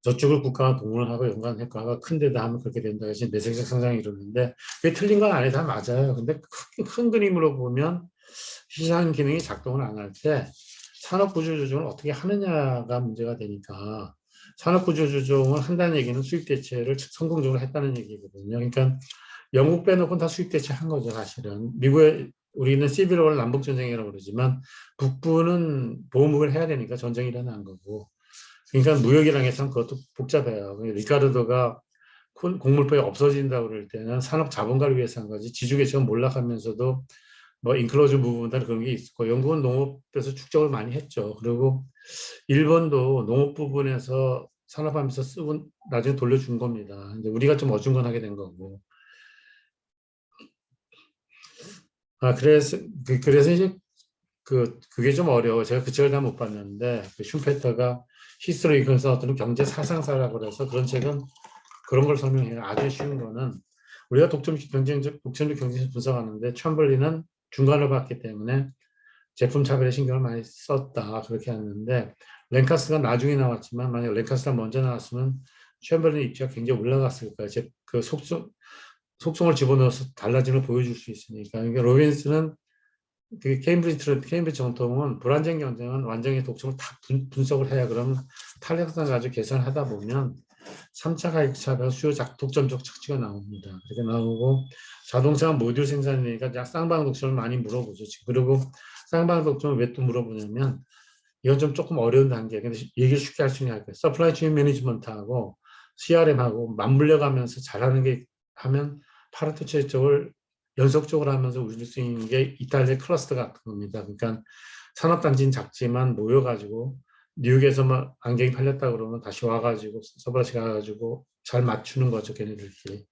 저쪽을 국가가 동원을 하고 연관 효과가 큰 데다 하면 그렇게 된다 해서 내생적 성장이 이루는데 그게 틀린 건 아니에요. 다 맞아요. 근데 큰 그림으로 보면 시장 기능이 작동을 안 할 때 산업 구조 조정을 어떻게 하느냐가 문제가 되니까 산업 구조 조정을 한다는 얘기는 수입 대체를 성공적으로 했다는 얘기거든요. 그러니까 영국 빼놓고는 다 수입 대체한 거죠, 사실은. 미국의 우리는 시빌워 남북 전쟁이라고 그러지만 북부는 보호무역을 해야 되니까 전쟁이 일어난 거고. 그러니까 무역이라는 게 참 그것도 복잡해요. 리카르도가 곡물법이 없어진다고 그럴 때는 산업 자본가를 위해서 한 거지 지주계층은 몰락하면서도 뭐 인클로즈 부분들 그런 게 있고 영국은 농업에서 축적을 많이 했죠. 그리고 일본도 농업 부분에서 산업하면서 쓰고 나중에 돌려준 겁니다. 이제 우리가 좀 어중간하게 된 거고. 그래서 이제 그게 좀 어려워. 제가 그 책을 다 못 봤는데 그 슈페터가 히스토리 이건서 어떤 경제 사상사라고 그래서 그런 책은 그런 걸 설명해요. 아주 쉬운 거는 우리가 독점적 경쟁력 분석하는데 챔벌린은 중간을 봤기 때문에 제품 차별에 신경을 많이 썼다 그렇게 했는데 랭카스가 나중에 나왔지만 만약 랭카스가 먼저 나왔으면 챔벌린 입지가 굉장히 올라갔을 거예요. 그 속성을 집어넣어서 달라짐을 보여줄 수 있으니까. 그러니까 로빈스는 그 케임브리지 정통은 불안정 경쟁은 완전히 독점을 다 분석을 해야 그러면 탄력성을 가지고 계산하다 보면 3차 가격차가 독점적 착취가 나옵니다. 그렇게 나오고 자동차 모듈 생산이니까 쌍방 독점을 많이 물어보죠. 그리고 쌍방 독점을 왜 또 물어보냐면 이건 좀 조금 어려운 단계. 근데 얘기를 쉽게 할 수 있는 게 서플라이 체인 매니지먼트하고 CRM하고 맞물려가면서 잘하는 게 하면 파르트 체적을 연속적으로 하면서 우릴 수 있는 게 이탈리아 클러스터 같은 겁니다. 그러니까 산업단지는 작지만 모여가지고 뉴욕에서 막 안경이 팔렸다 그러면 다시 와가지고 서브라시 가가지고 잘 맞추는 거죠, 걔네들끼리.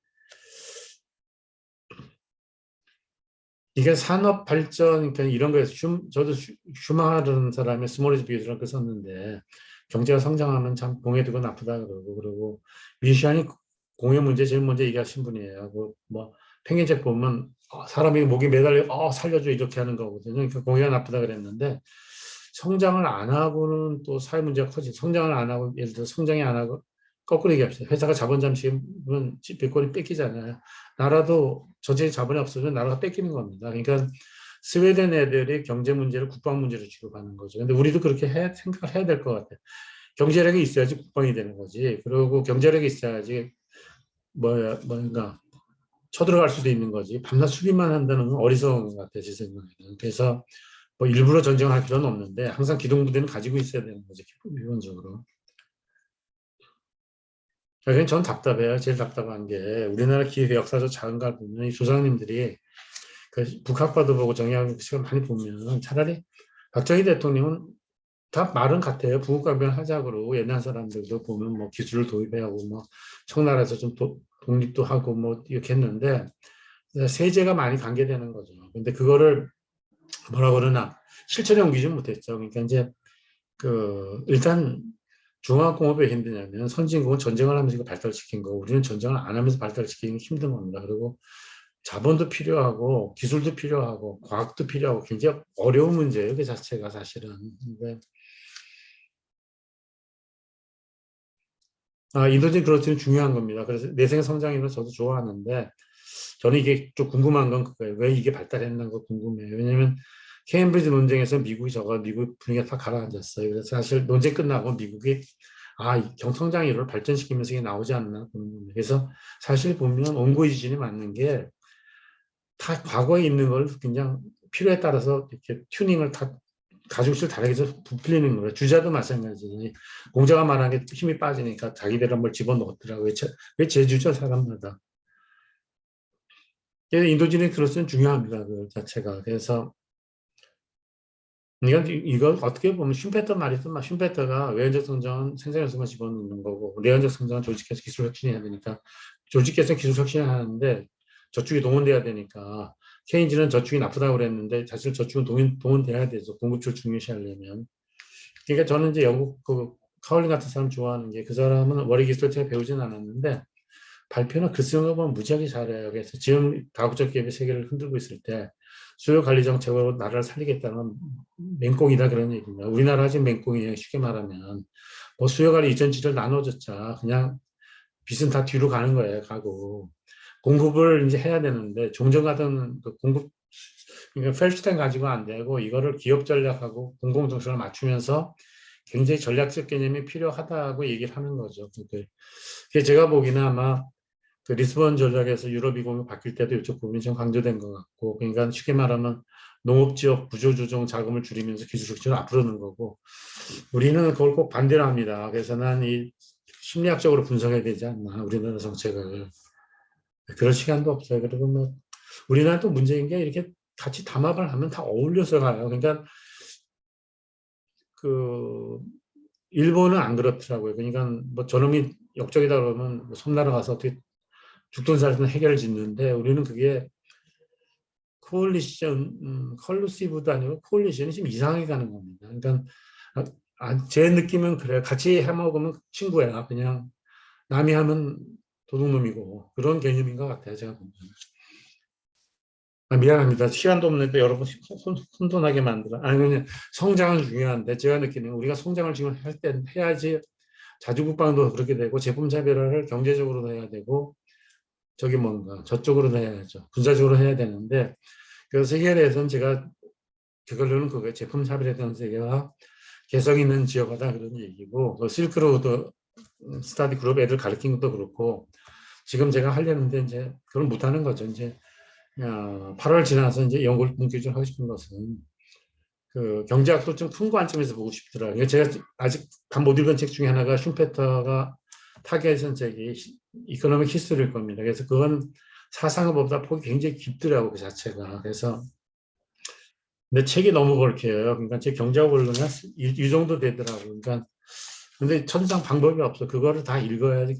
이게 산업 발전, 그러니까 이런 거에서 저도 슈마하라는 사람의 스몰 이즈 빅이라는 걸 썼는데 경제가 성장하면 참 공에 두고 나쁘다 그러고 미시안이 공의 문제 제일 먼저 얘기하신 분이에요. 뭐 펭귄책 보면 사람이 목이 매달려 살려줘 이렇게 하는 거거든요. 그러니까 공의가 나쁘다 그랬는데 성장을 안 하고는 또 사회 문제가 커지. 성장을 안 하고 예를 들어 성장이 안 하고 거꾸로 얘기합시다. 회사가 자본 잠식이면 백골이 뺏기잖아요. 나라도 전체 자본이 없으면 나라가 뺏기는 겁니다. 그러니까 스웨덴 애들이 경제 문제를 국방 문제로 취급하는 거죠. 근데 우리도 그렇게 생각을 해야 될 것 같아요. 경제력이 있어야지 국방이 되는 거지. 그리고 경제력이 있어야지 뭔가 쳐들어갈 수도 있는 거지. 밤낮 수비만 한다는 건 어리석은 것 같아요, 제 생각에는. 그래서 뭐 일부러 전쟁할 필요는 없는데 항상 기동부대는 가지고 있어야 되는 거죠, 기본적으로. 그냥 전 답답해요. 제일 답답한 게 우리나라 기회 역사적 작은 걸 보면 이 조상님들이 그 북학과도 보고 정의학 시간 많이 보면 차라리 박정희 대통령은 다 말은 같아요. 부국강변 하자고 옛날 사람들도 보면 뭐 기술을 도입하고 뭐 청나라에서 좀 독립도 하고 뭐 이렇게 했는데 세제가 많이 관계되는 거죠. 근데 그거를 뭐라 그러나 실천에 옮기지 못했죠. 그러니까 이제 일단 중화공업이 힘드냐면 선진국은 전쟁을 하면서 발달시킨 거고 우리는 전쟁을 안 하면서 발달시키는 게 힘든 겁니다. 그리고 자본도 필요하고 기술도 필요하고 과학도 필요하고 굉장히 어려운 문제예요. 그 자체가 사실은. 인도적 그로스는 중요한 겁니다. 그래서 내생 성장이면 저도 좋아하는데 저는 이게 좀 궁금한 건 그거예요. 왜 이게 발달했나 거 궁금해요. 왜냐하면 케임브리지 논쟁에서 미국이 미국 분위기가 다 가라앉았어요. 그래서 사실 논쟁 끝나고 미국이 경성장 이론을 발전시키면서 이게 나오지 않나 보는 겁니다. 그래서 사실 보면 원고의 지진이 맞는 게 다 과거에 있는 걸 그냥 필요에 따라서 이렇게 튜닝을 다 가중치를 다르게 해서 부풀리는 거예요. 주자도 마찬가지지. 공자가 말한 게 힘이 빠지니까 자기들은 뭘 집어넣었더라고요. 왜 제주죠, 사람마다. 그래서 인도진의 그로서는 중요합니다. 그 자체가. 그래서 이거 어떻게 보면 슈페터 말이든 슈페터가 외연적 성장은 생산 요소만 집어넣는 거고 내연적 성장은 조직에서 기술 혁신해야 되니까 조직에서 기술 혁신을 하는데 저축이 동원돼야 되니까 케인즈는 저축이 나쁘다고 그랬는데 사실 저축은 동원돼야 되죠. 공급처를 중요시하려면. 그러니까 저는 이제 영국 카울링 같은 사람 좋아하는 게 그 사람은 원리 기술을 제가 배우진 않았는데 발표나 글 쓰는 거 보면 무지하게 잘해요. 그래서 지금 다국적 기업이 세계를 흔들고 있을 때 수요 관리 정책으로 나라를 살리겠다는 맹꽁이다 그런 얘기입니다. 우리나라 지금 맹꽁이에요. 쉽게 말하면 뭐 수요 관리 이전지를 나눠줬자 그냥 빚은 다 뒤로 가는 거예요. 가고 공급을 이제 해야 되는데 종전 같은 그 공급 그러니까 펠슈타인 가지고 안 되고 이거를 기업 전략하고 공공 정책을 맞추면서 굉장히 전략적 개념이 필요하다고 얘기를 하는 거죠. 그게 제가 보기에는 아마 그 리스본 전략에서 유럽 20이 바뀔 때도 이쪽 부분이 좀 강조된 것 같고, 그러니까 쉽게 말하면 농업지역 구조조정 자금을 줄이면서 기술 혁신을 앞으로는 거고, 우리는 그걸 꼭 반대를 합니다. 그래서 난 이 심리학적으로 분석해야 되지 않나, 우리나라 정책을. 그럴 시간도 없어요. 그리고 뭐, 우리나라 또 문제인 게 이렇게 같이 담합을 하면 다 어울려서 가요. 그러니까 그, 일본은 안 그렇더라고요. 그러니까 뭐 저놈이 역적이다 그러면 뭐 섬나라 가서 어떻게 죽든 살든 해결을 짓는데 우리는 그게 컬루시브도 아니고 코올리션이 지금 이상하게 가는 겁니다. 그러니까 제 느낌은 그래요. 같이 해먹으면 친구야. 그냥 남이 하면 도둑놈이고 그런 개념인 것 같아요. 제가 보면. 미안합니다. 시간도 없는데 여러분 혼돈하게 만들어. 아니, 그냥 성장은 중요한데 제가 느끼는 우리가 성장을 지금 할 때 해야지 자주국방도 그렇게 되고 제품 차별화를 경제적으로 해야 되고 저기 뭔가 저쪽으로 해야죠. 군사적으로 해야 되는데 그래서 세계에 대해서는 제가 그걸로는 그거예요. 제품 차별에 대한 세계화 개성 있는 지역화다 그런 얘기고 실크로드 스타디 그룹 애들 가르친 것도 그렇고 지금 제가 하려는데 이제 그걸 못하는 거죠. 이제 8월 지나서 이제 연구를 본격적으로 하고 싶은 것은 그 경제학도 좀 큰 관점에서 보고 싶더라고요. 제가 아직 다 못 읽은 책 중에 하나가 슈페터가 타겟한 책이 이코노믹 히스토리일 겁니다. 그래서 그건 사상보다 폭이 굉장히 깊더라고 그 자체가. 그래서 근데 책이 너무 그렇게요. 그러니까 제 경제학 원론이 이 정도 되더라고요. 그러니까 근데 천상 방법이 없어. 그거를 다 읽어야지.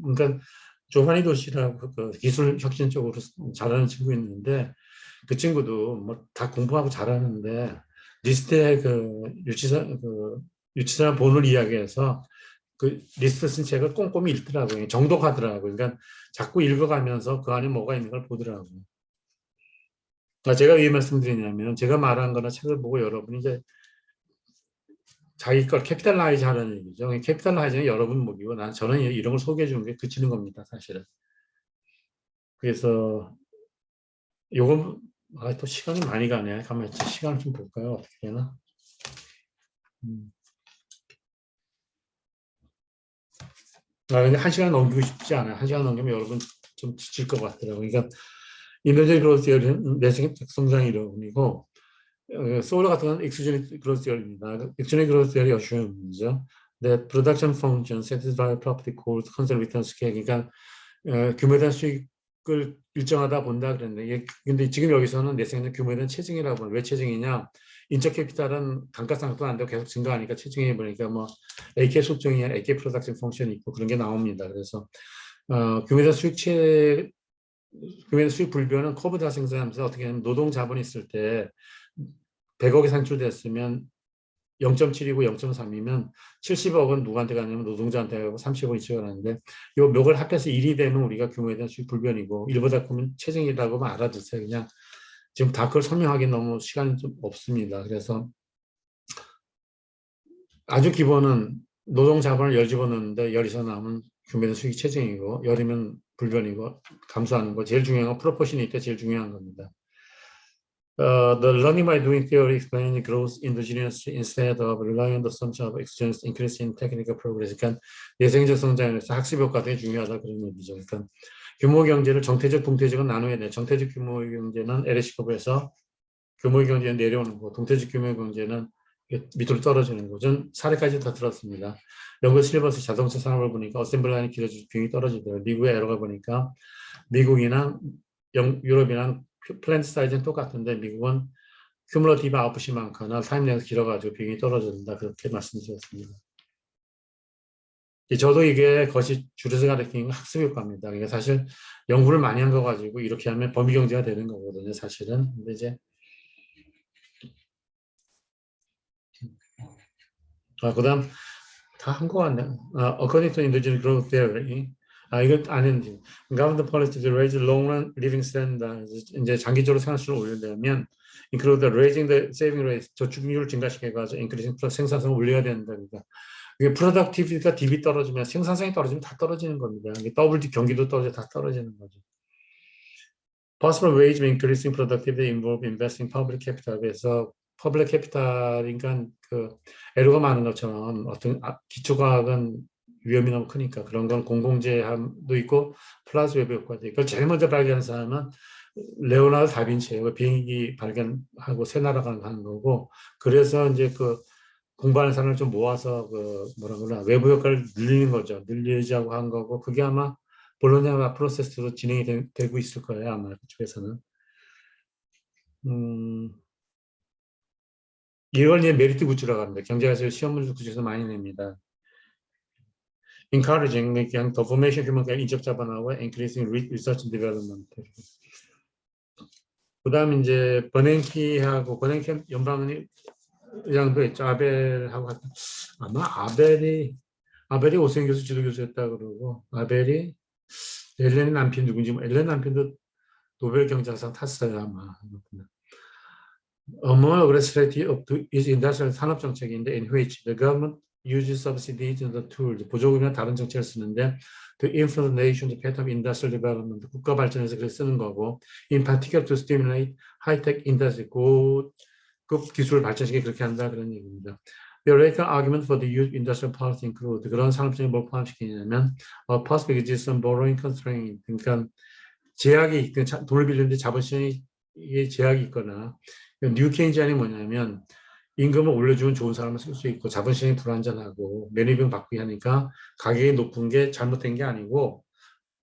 그러니까 조바니 도시라고 그 기술 혁신 쪽으로 잘하는 친구 있는데 그 친구도 뭐 다 공부하고 잘하는데 리스트에 유치산 본을 이야기해서 그 리스트 쓴 책을 꼼꼼히 읽더라고요. 정독하더라고요. 그러니까 자꾸 읽어가면서 그 안에 뭐가 있는 걸 보더라고요. 제가 왜 말씀드리냐면 제가 말한 거나 책을 보고 여러분이 이제 자기 걸 캐피탈라이즈 하는 얘기죠. 캐피탈라이즈는 여러분 목이고 저는 이런 걸 소개해 주는 게 그치는 겁니다. 사실은. 그래서 요건 또 시간이 많이 가네. 가만히 시간을 좀 볼까요? 어떻게 되나? 근데 한 시간 넘기고 싶지 않아요. 한 시간 넘기면 여러분 좀 지칠 것 같더라고요. 그러니까 인더제이 그로스 티어리는 내생 성장 이론이고 소울 같은 건 익스제니 그로스 티어리입니다. 익스제니 그로스 티어리 어슈먼이죠. That production function satisfy property called constant return scale. 그러니까 규모에 대한 수익을 일정하다 본다 그랬는데 근데 지금 여기서는 내생적 규모에 대한 체증이라고 하면 왜 체증이냐? 인적 캐피탈은 감가상각도 안 되고 계속 증가하니까 체증해 보니까 뭐 AK 속정이야, AK 프로덕션 펑션이 있고 그런 게 나옵니다. 그래서 규모에 대한 규모의 수익 불변은 커브다 생산하면서 어떻게 하면 노동 자본이 있을 때 100억이 산출됐으면 0.7이고 0.3이면 70억은 누구한테 가냐면 노동자한테 가고 30억은 이체가 나는데 요 묘걸 합해서 1이 되면 우리가 규모에 대한 수익 불변이고 1보다 크면 체증이라고 알아두세요. 그냥 지금 다 그걸 설명하기 너무 시간이 좀 없습니다. 그래서 아주 기본은 노동 자본을 열 집어넣는데 열이서 남은 규모에 대한 수익이 체증이고 열이면 불변이고 감소하는 거 제일 중요한 건 프로포션이 제일 중요한 겁니다. The learning by doing theory explaining growth endogenously instead of relying on the assumption of exogenous increase in technical progress. 그러니까 내생적 성장에서 학습 효과가 되게 중요하다 그런 얘기죠. 그러니까 규모 경제를 정태적, 동태적은 나눠야 돼. 정태적 규모 경제는 LH컵에서 규모 경제는 내려오는 거, 동태적 규모 경제는 밑으로 떨어지는 거. 전 사례까지 다 들었습니다. 영국 실버스 자동차 산업을 보니까 어셈블리 라인이 길어지고 비용이 떨어지더라고요. 미국의 에러가 보니까 미국이나 유럽이랑 플랜트 사이즈는 똑같은데 미국은 큐뮬러티브 아웃풋이 많거나 타임 랭스 길어가지고 비용이 떨어진다 그렇게 말씀드렸습니다. 저도 이게 것이 줄여서 가르치는 건 학습 효과입니다. 그러니까 사실 연구를 많이 한 거 가지고 이렇게 하면 범위 경제가 되는 거거든요. 사실은. 근데 이제 그다음 다 한 거 같네. According to indigenous growth theory. 이거 안 했는지. Government policy to raise long-run living standard. 이제 장기적으로 생활수를 올리려면 include raising the saving rate, 저축률을 증가시켜가지고 increasing 생산성을 올려야 된다. 그러니까 이게 productivity가 DB 떨어지면 생산성이 떨어지면 다 떨어지는 겁니다. 이게 WD 경기도 떨어져 다 떨어지는 거죠. Possible ways of increasing productivity involve investing public capital. 그래서 퍼블릭 캐피탈이니까 그 애로가 많은 것처럼 어떤 기초과학은 위험이 너무 크니까 그런 건 공공재함도 있고 플러스 웹 효과도 있고 그걸 제일 먼저 발견한 사람은 레오나르도 다빈치예요. 비행기 발견하고 새 나라가 하는 거고 그래서 이제 그 공부하는 사람을 좀 모아서 그 뭐라 그러나 외부 효과를 늘리는 거죠. 늘리자고 한 거고 그게 아마 볼로냐 프로세스로 진행이 되고 있을 거예요. 아마 그쪽에서는. 이걸 이제 메리트 굿즈라고 합니다. 경제학에서 시험 문제 구조에서 많이 냅니다. encouraging, 그냥 더 포메이션 휴먼 인적 자본하고 increasing research and development. 그다음 이제 버냉키하고 버냉키 연방은행 의장도 있죠. 아벨하고 아마 아벨이 오세훈 교수 지도 교수였다 그러고 아벨이 앨런의 남편 누군지, 앨런 남편도 노벨 경제학상 탔어요, 아마. A more aggressive strategy of is industrial 산업 정책인데, in which the government uses subsidies and the tools, 보조금이나 다른 정책을 쓰는데, to influence the nation's path of industrial development, 국가 발전에서 그걸 쓰는 거고, in particular to stimulate high-tech industry, 고급 기술을 발전시키게 그렇게 한다 그런 얘기입니다. The radical argument for the use of industrial policy include 그런 산업적인 뭘 포함시키냐면, possible existence borrowing constraint, 그러니까 제약이 돈을 빌리는데 자본시장에 제약이 있거나, 뉴 케인지안이 뭐냐면 임금을 올려주면 좋은 사람을 쓸 수 있고 자본시장이 불안전하고 매니병 받고 하니까 가격이 높은 게 잘못된 게 아니고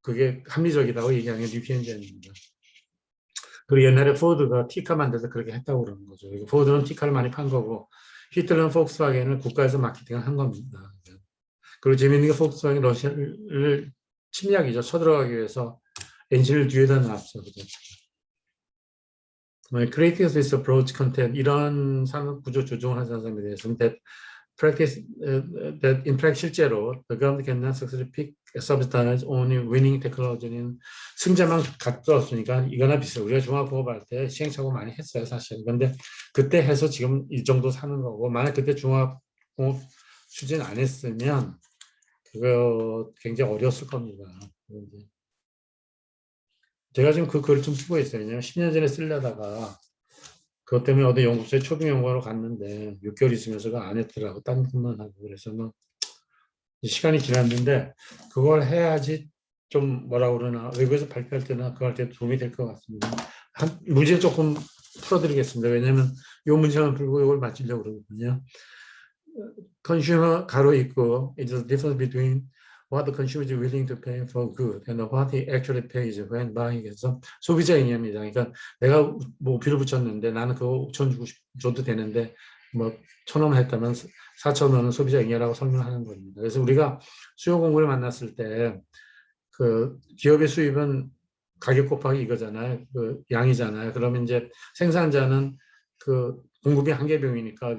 그게 합리적이라고 얘기하는 게 뉴 케인지안입니다. 그리고 옛날에 포드가 티카 만들어서 그렇게 했다고 그러는 거죠. 포드는 티카를 많이 판 거고 히틀러는 폭스바겐을 국가에서 마케팅을 한 겁니다. 그리고 재미있는 게 폭스바겐이 러시아를 침략이죠. 쳐들어가기 위해서 엔진을 뒤에다 놨죠. 그죠? Creating this approach content 이런 산업 구조 조정을 하는 사람에 대해서는 that practice that in practice 실제로 the government cannot successfully pick substance only winning technology는 승자만 갖다 었으니까 이거나 비슷해. 우리가 종합공업할 때 시행착오 많이 했어요, 사실. 그런데 그때 해서 지금 이 정도 사는 거고 만약 그때 종합공업 추진 안 했으면 그거 굉장히 어려웠을 겁니다. 제가 지금 그 글을 좀 쓰고 있어요. 왜냐면 10년 전에 쓰려다가 그것 때문에 어디 연구소에 초빙연구하러 갔는데 6개월 있으면서가 안 했더라고. 딴 것만 하고. 그래서 뭐 시간이 지났는데 그걸 해야지 좀 뭐라 그러나 외부에서 발표할 때나 그거 할 때 도움이 될 것 같습니다. 문제 조금 풀어드리겠습니다. 왜냐하면 이 문제만 풀고 이걸 맞추려고 그러거든요. consumer 가로 있고 it's the difference between what the consumer is willing to pay for good and what he actually pays when buying. 그래서 소비자 의견입니다. 그러니까 내가 뭐 비를 붙였는데 나는 그거 5천 주고 줘도 되는데 뭐 1,000원 했다면 4,000원은 소비자 의견이라고 설명하는 겁니다. 그래서 우리가 수요 공급을 만났을 때 그 기업의 수입은 가격 곱하기 이거잖아요. 그 양이잖아요. 그러면 이제 생산자는 그 공급이 한계병이니까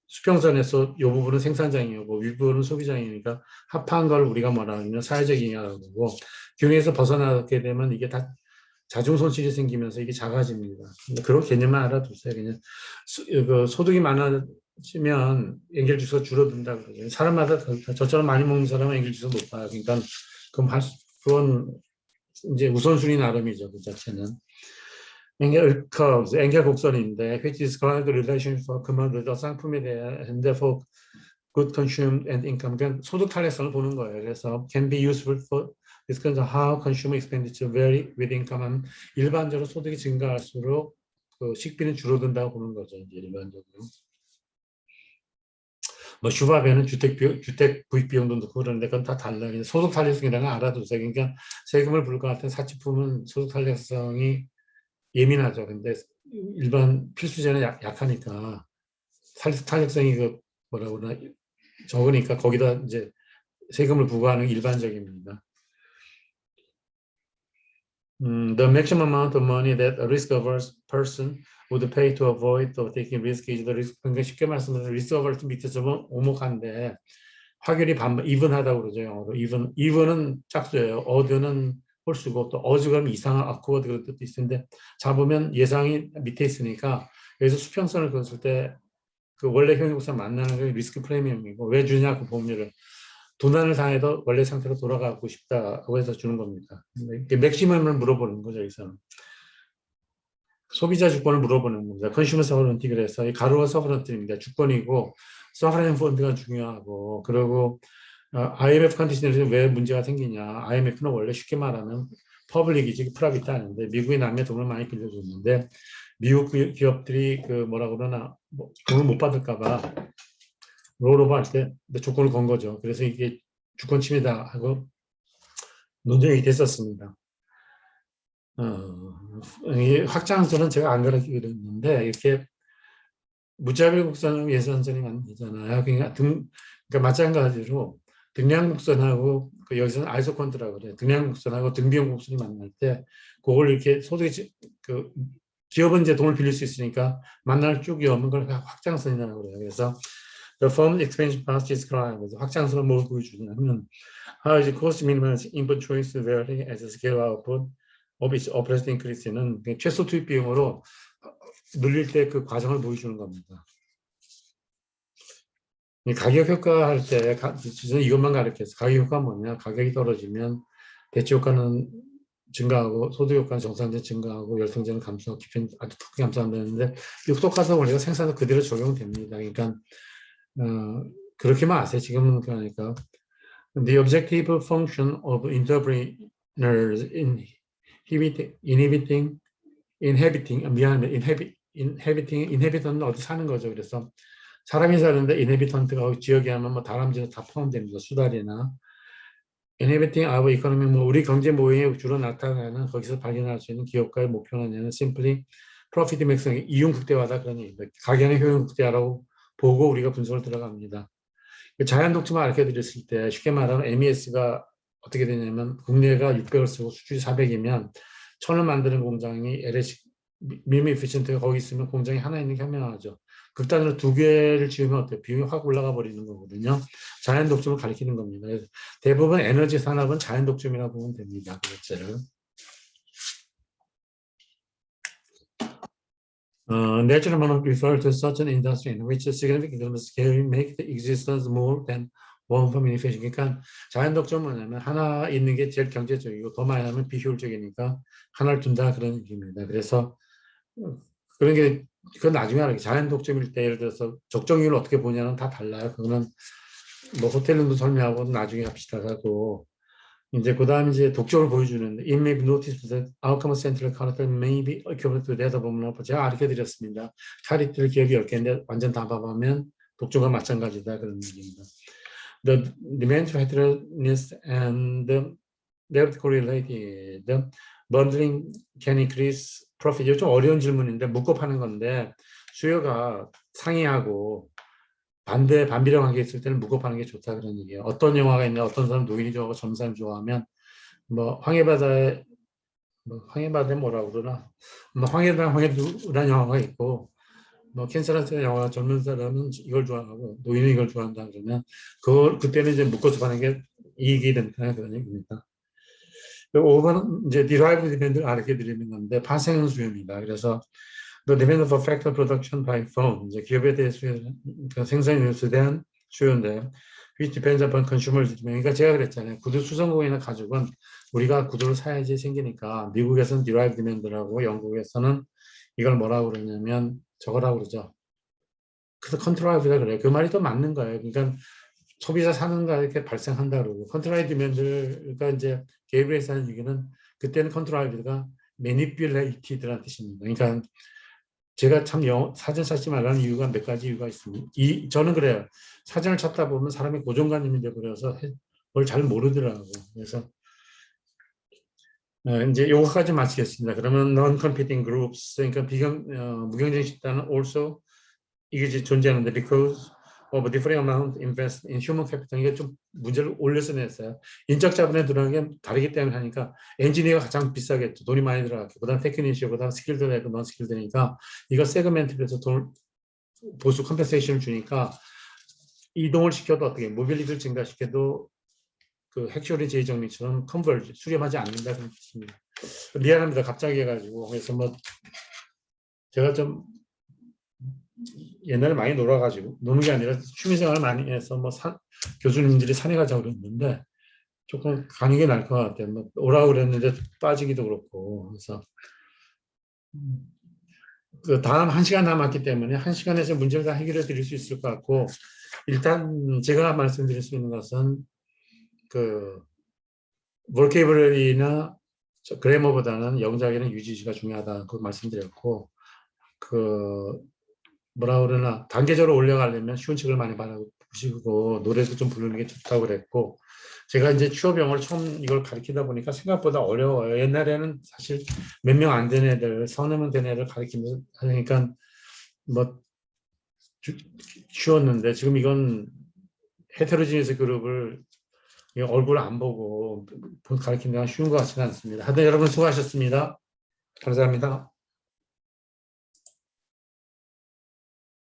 수평선에서 이 부분은 생산장이고 윗부분은 소비장이니까 합한 걸 우리가 뭐라 하면 사회적 잉여라고 하고 균형에서 벗어나게 되면 이게 다 자중 손실이 생기면서 이게 작아집니다. 그런 개념만 알아두세요. 그냥 소득이 많아지면 엔겔 주소가 줄어든다 그러죠. 사람마다 저처럼 많이 먹는 사람은 엔겔 주소 높아요. 그러니까 그건 이제 우선순위 나름이죠. 그 자체는. 엔겔 curves, 엔겔 곡선인데 which describe the relation for commodity 상품에 대한 and therefore good consumed and income. 그러니까 소득 탄력성을 보는 거예요. 그래서 can be useful for discuss how consumer expenditure vary with income. 일반적으로 소득이 증가할수록 그 식비는 줄어든다고 보는 거죠. 이제 일반적으로. 뭐 슈바베는 주택 구입 비용도 넣고 그러는데 그건 다 달라요. 소득 탄력성이라는 걸 알아두세요. 그러니까 세금을 불과한 사치품은 소득 탄력성이 예민하죠. 근데 일반 필수재는 약하니까 탄력성이 그 뭐라고 그러나 적으니까 거기다 이제 세금을 부과하는 게 일반적입니다. The maximum amount of money that a risk-averse person would pay to avoid taking risk is the risk. 그러니까 쉽게 말씀드리면 risk-averse 밑에 좀 오목한데 확률이 이분하다고 그러죠. 영어로. 이분은 짝수예요. odd는 홀수고 또 어즈가 이상한 awkward 그런 뜻도 있는데 잡으면 예상이 밑에 있으니까 여기서 수평선을 그었을 때 그 원래 형용사 만나는 게 리스크 프리미엄이고 왜 주냐 그 법률을 도난을 당해도 원래 상태로 돌아가고 싶다고 해서 주는 겁니다. 맥시멈을 물어보는 거죠. 여기서는 소비자 주권을 물어보는 겁니다. 컨슈머 서브런티 그래서 이 가로가 서브런티입니다. 주권이고 서브라인 펀드가 중요하고 그리고 IMF 컨디션에서 왜 문제가 생기냐. IMF는 원래 쉽게 말하면 퍼블릭이지 프라이빗 하는데 미국이 남의 돈을 많이 빌려줬는데 미국 기업들이 그 뭐라 그러나 돈을 못 받을까봐 롤오버 할 때 조건을 건 거죠. 그래서 이게 주권 침해다 하고 논쟁이 됐었습니다. 확장선은 제가 안 가르치기로 했는데 이렇게 무차별 곡선하고 예선선이 만들잖아요. 그러니까 마찬가지로 등량곡선하고 여기서는 아이소컨트라고 그래요. 등량곡선하고 등비용 곡선이 만날 때 그걸 이렇게 소득이 그 기업은 이제 돈을 빌릴 수 있으니까 만날 쪽이 없는 걸 확장선이라고 그래요. 그래서 The firm's expansion path described. 확장성을 뭘 보여주냐면 how is cost minimize input choice vary as the scale output of its operating increase는 최소 투입 비용으로 늘릴 때 그 과정을 보여주는 겁니다. 가격 효과 할 때 저는 이것만 가르쳤어요. 가격 효과는 뭐냐? 가격이 떨어지면 대체 효과는 증가하고 소득 효과는 정상적으로 증가하고 열성제는 감소하고 기편 아주 크게 감소한다는데 이거 똑같은 원리가 생산도 그대로 적용됩니다. 그러니까 그렇게만 아세요. 지금은 그러니까 the objective function of entrepreneurs inhabiting은 어디 사는 거죠. 그래서 사람이 사는데 inhabitant가 지역에 하면 뭐 다람쥐는 다 포함됩니다. 수달이나 inhabiting our economy, 뭐 우리 경제 모형에 주로 나타나는 거기서 발견할 수 있는 기업가의 목표는 simply profit maximizing, 이윤 극대화다 그런 얘기입니다. 가격의 효용 극대화라고 보고 우리가 분석을 들어갑니다. 자연 독점을 알려드렸을 때 쉽게 말하면 MES가 어떻게 되냐면 국내가 600을 쓰고 수출이 400이면 천을 만드는 공장이 LH 미미 에피션트가 거기 있으면 공장이 하나 있는 게 현명하죠. 극단으로 두 개를 지으면 어때요? 비용이 확 올라가 버리는 거거든요. 자연 독점을 가리키는 겁니다. 대부분 에너지 산업은 자연 독점이라고 보면 됩니다. 그것을. Natural monopoly refer to such an industry in which a significant economic scale make the existence more than one for manufacturing. 그러니까 자연 독점은 뭐냐면 하나 있는 게 제일 경제적이고 더 많이 하면 비효율적이니까 하나를 둔다 그런 얘기입니다. 그래서 그런 게 그건 나중에 알아요. 자연 독점일 때 예를 들어서 적정률을 어떻게 보냐는 다 달라요. 그거는 뭐 호텔도 설명하고 나중에 합시다 하고 이제 그다음 이제 독점을 보여주는데 it may be noticed that outcome central character may be equivalent to that of 제가 알려드렸습니다. 차리티를 기업이 10개인데 완전 다 봐보면 독점과 마찬가지다 그런 얘기입니다. The demand for heterogeneous and they're correlated. Bundling can increase profit. 이거 좀 어려운 질문인데 묶어 파는 건데 수요가 상이하고 반비례 관계 있을 때는 묶어 파는 게 좋다 그런 얘기예요. 어떤 영화가 있냐, 어떤 사람 노인이 좋아하고 젊은 사람 좋아하면 뭐 황해바다에 뭐라고 그러나 뭐 황해도라는 영화가 있고 뭐 캔서라는 영화가 젊은 사람은 이걸 좋아하고 노인은 이걸 좋아한다 그러면 그때는 이제 묶어서 파는 게 이익이 된다 그런 얘기입니다. 5번은 이제 derived demand를 알려드리는 건데 파생 수요입니다. 그래서 the demand for factor production by firm, 이제 기업에 대해 생산에 대한 수요인데 which depends upon consumer demand. 그러니까 제가 그랬잖아요. 구두 수성공이나 가죽은 우리가 구두를 사야지 생기니까 미국에서는 derived demand라고 영국에서는 이걸 뭐라고 그러냐면 저거라고 그러죠. 그래서 컨트롤이라 그래요. 그 말이 더 맞는 거예요. 그러니까 소비자 사는가 이렇게 발생한다 그러고 컨트롤 디맨드가 이제 게이브레이스 하는 얘기는 그때는 컨트롤가 매니플레이티드라는 뜻입니다. 그러니까 제가 참 사전 찾지 말라는 이유가 몇 가지 이유가 있습니다. 저는 그래요. 사전을 찾다 보면 사람이 고정관념이 되어버려서 뭘 잘 모르더라고요. 그래서 이제 요거까지 마치겠습니다. 그러면 non-competing groups, 그러니까 무경쟁 집단은 also 이게 이제 존재하는데 because of different amount invest in human capital, 이게 좀 문제를 올려서 냈어요. 인적 자본에 들어가는 게 다르기 때문에 하니까 엔지니어가 가장 비싸겠죠. 돈이 많이 들어갔고 그다음 테크니시어, 그다음 스킬드 되고 넌 스킬드니까 이거 세그멘트에서 돈 보수 컴pen세이션을 주니까 이동을 시켜도 어떻게 모빌리티를 증가시켜도 그 핵쇼리 제이정리처럼 컨버지 수렴하지 않는다 그런 뜻입니다. 미안합니다. 갑자기 해가지고. 그래서 뭐 제가 좀 옛날에 많이 놀아가지고 노는 게 아니라 취미생활을 많이 해서 뭐 교수님들이 산에 가자고 그랬는데 조금 가는 게 나을 것 같아요. 뭐 오라고 그랬는데 빠지기도 그렇고. 그래서 그 다음 1시간 남았기 때문에 1시간에서 문제를 다 해결해 드릴 수 있을 것 같고, 일단 제가 말씀드릴 수 있는 것은 그 볼케이블러리나 그래머보다는 영작에는 유지시가 중요하다고 말씀드렸고, 그 뭐라 그러나 단계적으로 올라가려면 쉬운 책을 많이 받아보시고 노래도 좀 부르는 게 좋다고 그랬고, 제가 이제 취업 영어를 처음 이걸 가르치다 보니까 생각보다 어려워요. 옛날에는 사실 몇 명 안 된 애들, 서너 명 된 애들 가르치면서 하니까 뭐 쉬웠는데 지금 이건 헤테로지니스 그룹을 얼굴 안 보고 가르치는 건 쉬운 것 같지는 않습니다. 하여튼 여러분 수고하셨습니다. 감사합니다.